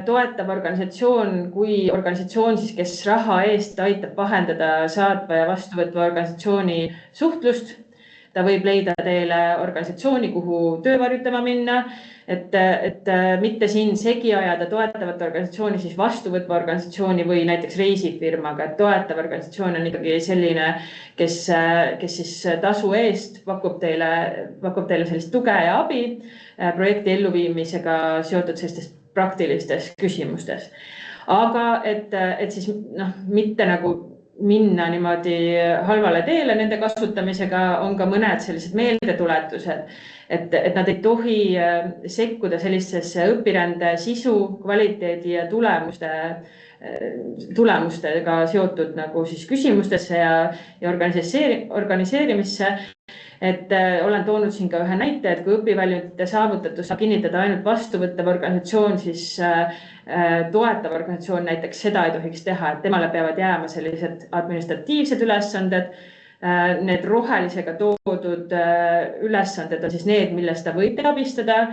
toetav organisatsioon kui organisatsioon, siis, kes raha eest aitab vahendada saatva ja vastuvõtva organisatsiooni suhtlust. Ta võib leida teile organisatsiooni, kuhu töövarjutama minna, et mitte siin segi ajada toetavat organisatsiooni, siis vastuvõtva organisatsiooni või näiteks reisifirmaga, et toetav organisatsioon on ikkagi selline, kes siis tasu eest pakub teile sellist tuge ja abi projekti elluviimisega seotud sellistes praktilistes küsimustes. Aga et siis mitte nagu minna niimoodi halvale teele nende kasutamisega, on ka mõned sellised meeldetuletused, et nad ei tohi sekkuda sellisesse õpirände sisu, kvaliteedi ja tulemustega seotud nagu siis küsimustesse ja organiseerimisse. Et olen toonud siin ka ühe näite, et kui õpiväljundite saavutatus saab kinnitada ainult vastuvõttev organisatsioon, siis toetav organisatsioon näiteks seda ei tohiks teha, et temale peavad jääma sellised administratiivsed ülesanded. Need rohelisega toodud ülesanded on siis need, millest ta võib abistada.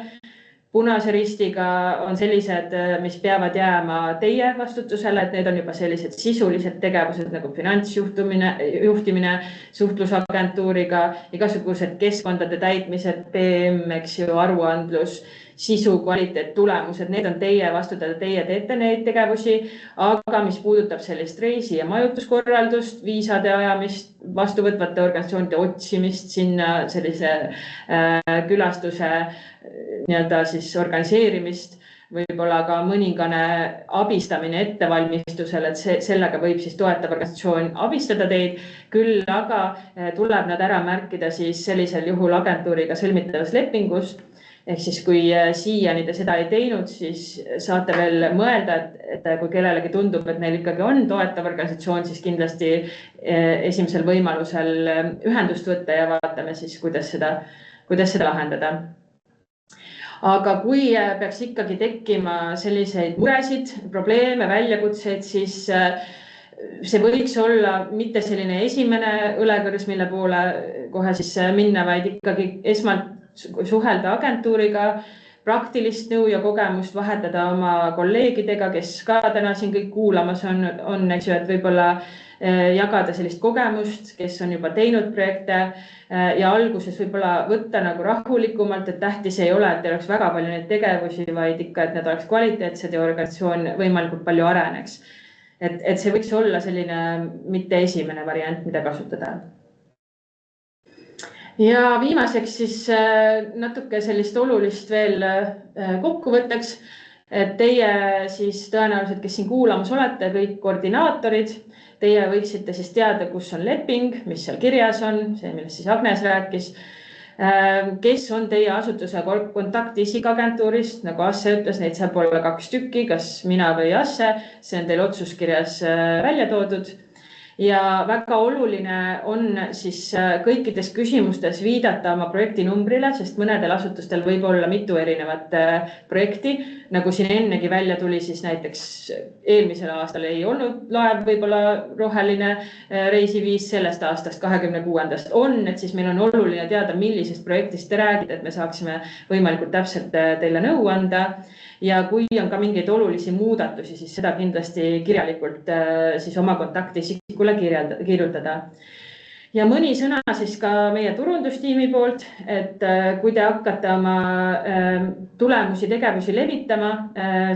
Punase ristiga on sellised, mis peavad jääma teie vastutusele, et need on juba sellised sisulised tegevused nagu finantsjuhtimine, suhtlusagentuuriga, igasugused keskkondade täitmised, PM, aruandlus, sisu, kvaliteet, tulemused, need on teie vastutada, teie teete neid tegevusi, aga mis puudutab sellist reisi- ja majutuskorraldust, viisade ajamist, vastuvõtvate organisatsioonide otsimist, sinna sellise külastuse siis organiseerimist, võib-olla ka mõningane abistamine ettevalmistusel, et sellega võib siis toetav organisatsioon abistada teid, küll aga tuleb nad ära märkida siis sellisel juhul agentuuriga sõlmitavas lepingus. Ehk siis kui siiani te seda ei teinud, siis saate veel mõelda, et kui kellelegi tundub, et neil ikkagi on toetav organisatsioon, siis kindlasti esimesel võimalusel ühendust võtta ja vaatame siis, kuidas seda lahendada. Aga kui peaks ikkagi tekkima selliseid muresid, probleeme, väljakutseid, siis see võiks olla mitte selline esimene õlekõrs, mille poole kohe siis minna, vaid ikkagi esmalt suhelda agentuuriga, praktilist nõu ja kogemust vahetada oma kolleegidega, kes ka täna siin kõik kuulamas on, eks ju, et võib-olla jagada sellist kogemust, kes on juba teinud projekte ja alguses võib-olla võtta nagu rahulikumalt, et tähtis ei ole, et teil oleks väga palju neid tegevusi, vaid ikka, et need oleks kvaliteetsed ja organisatsioon võimalikult palju areneks. Et see võiks olla selline mitte esimene variant, mida kasutada. Ja viimaseks siis natuke sellist olulist veel kokkuvõtteks, et teie siis tõenäoliselt, kes siin kuulamas olete, kõik koordinaatorid, teie võiksite siis teada, kus on leping, mis seal kirjas on, see, millest siis Agnes rääkis, kes on teie asutuse kontaktisik agentuurist, nagu Asse ütles, neid saab olla 2 tükki, kas mina või Asse, see on teil otsuskirjas välja toodud. Ja väga oluline on siis kõikides küsimustes viidata oma projekti numbrile, sest mõnedel asutustel võib olla mitu erinevat projekti. Nagu siin ennegi välja tuli, siis näiteks eelmisel aastal ei olnud laev võib-olla roheline reisiviis, sellest aastast 26. on, et siis meil on oluline teada, millisest projektist te räägite, et me saaksime võimalikult täpselt teile nõu anda. Ja kui on ka mingeid olulisi muudatusi, siis seda kindlasti kirjalikult siis oma kontaktisikule kirjutada. Ja mõni sõna siis ka meie turundustiimi poolt, et kui te hakkate oma tulemusi, tegevusi levitama,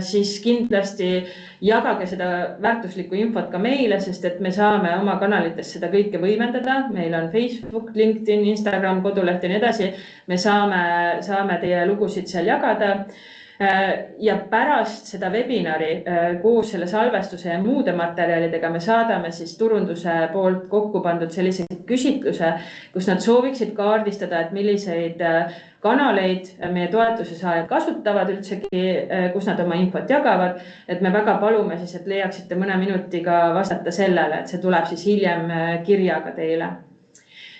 siis kindlasti jagage seda väärtuslikku infot ka meile, sest et me saame oma kanalites seda kõike võimendada. Meil on Facebook, LinkedIn, Instagram, koduleht ja nii edasi. Me saame teie lugusid seal jagada. Ja pärast seda webinari koos selle salvestuse ja muude materjalidega me saadame siis turunduse poolt kokku pandud sellise küsitluse, kus nad sooviksid kaardistada, et milliseid kanaleid meie toetuse saajad kasutavad üldsegi, kus nad oma infot jagavad. Et me väga palume siis, et leiaksite mõne minutiga vastata sellele, et see tuleb siis hiljem kirjaga teile.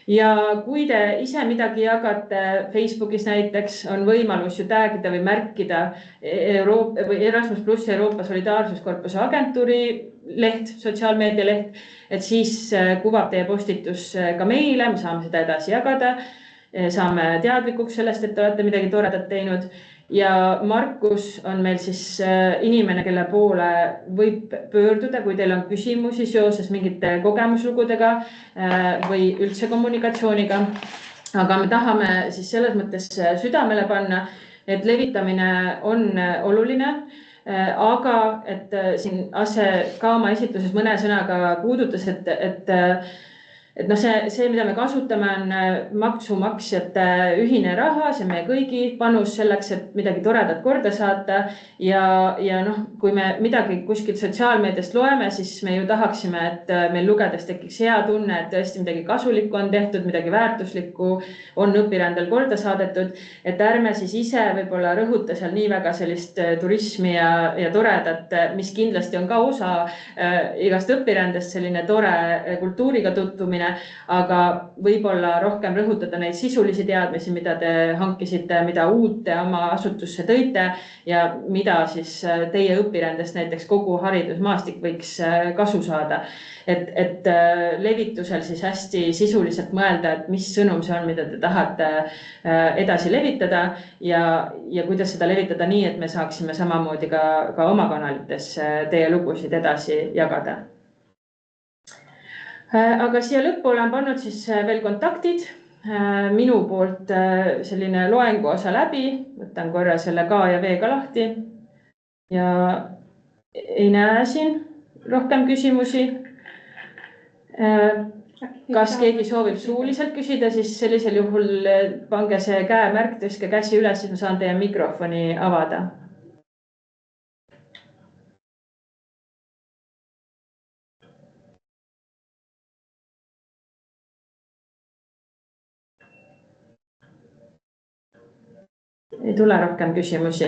Ja kui te ise midagi jagate Facebookis näiteks, on võimalus ju tagida või märkida Erasmus Plus Euroopa Solidaarsuskorpuse agentuuri leht, sotsiaalmeedia leht, et siis kuvab teie postitus ka meile, me saame seda edasi jagada, saame teadlikuks sellest, et te olete midagi toredat teinud. Ja Markus on meil siis inimene, kelle poole võib pöörduda, kui teil on küsimusi seoses mingite kogemuslugudega või üldse kommunikatsiooniga. Aga me tahame siis selles mõttes südamele panna, et levitamine on oluline, aga et siin Asse ka oma esitluses mõne sõnaga puudutas, et see, mida me kasutame, on maksumaksjate ühine raha, see on meie kõigi panus selleks, et midagi toredat korda saata. Ja kui me midagi kuskilt sotsiaalmeediast loeme, siis me ju tahaksime, et meil lugedes tekiks hea tunne, et tõesti midagi kasulikku on tehtud, midagi väärtuslikku on õpirändel korda saadetud. Et ärme siis ise võib-olla rõhuta seal nii väga sellist turismi ja toredat, mis kindlasti on ka osa igast õpirändest, selline tore kultuuriga tutvumine. Aga võib-olla rohkem rõhutada neid sisulisi teadmisi, mida te hankisite, mida uut te oma asutusse tõite ja mida siis teie õpirändest näiteks kogu haridusmaastik võiks kasu saada. Et levitusel siis hästi sisuliselt mõelda, et mis sõnum see on, mida te tahate edasi levitada ja kuidas seda levitada nii, et me saaksime samamoodi ka oma kanalites teie lugusid edasi jagada. Aga siia lõppu olen pannud siis veel kontaktid. Minu poolt selline loengu osa läbi. Võtan korra selle K ja V ka lahti. Ja ei näe siin rohkem küsimusi. Kas keegi soovib suuliselt küsida, siis sellisel juhul pange see käemärk, tõstke käsi üles, siis ma saan teie mikrofoni avada. Ei tule rohkem küsimusi.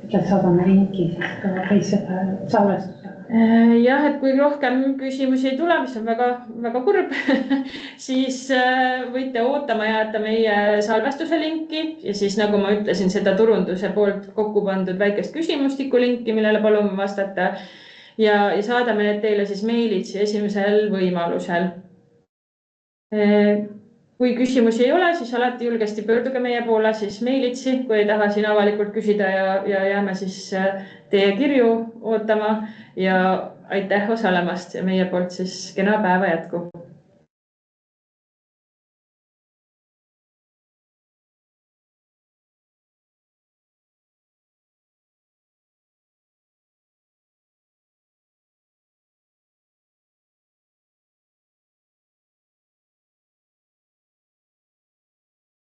Ütled, saadame linki siis ka teise salvestusega. Jah, et kui rohkem küsimusi ei tule, mis on väga kurb, siis võite ootama jääda meie salvestuse linki ja siis nagu ma ütlesin, seda turunduse poolt kokku pandud väikest küsimustiku linki, millele palume vastata ja saadame need teile siis meilitsi esimesel võimalusel. Kui küsimusi ei ole, siis alati julgesti pöörduge meie poole siis meilitsi, kui ei taha siin avalikult küsida ja jääme siis teie kirju ootama ja aitäh osalemast ja meie poolt siis kena päeva jätku.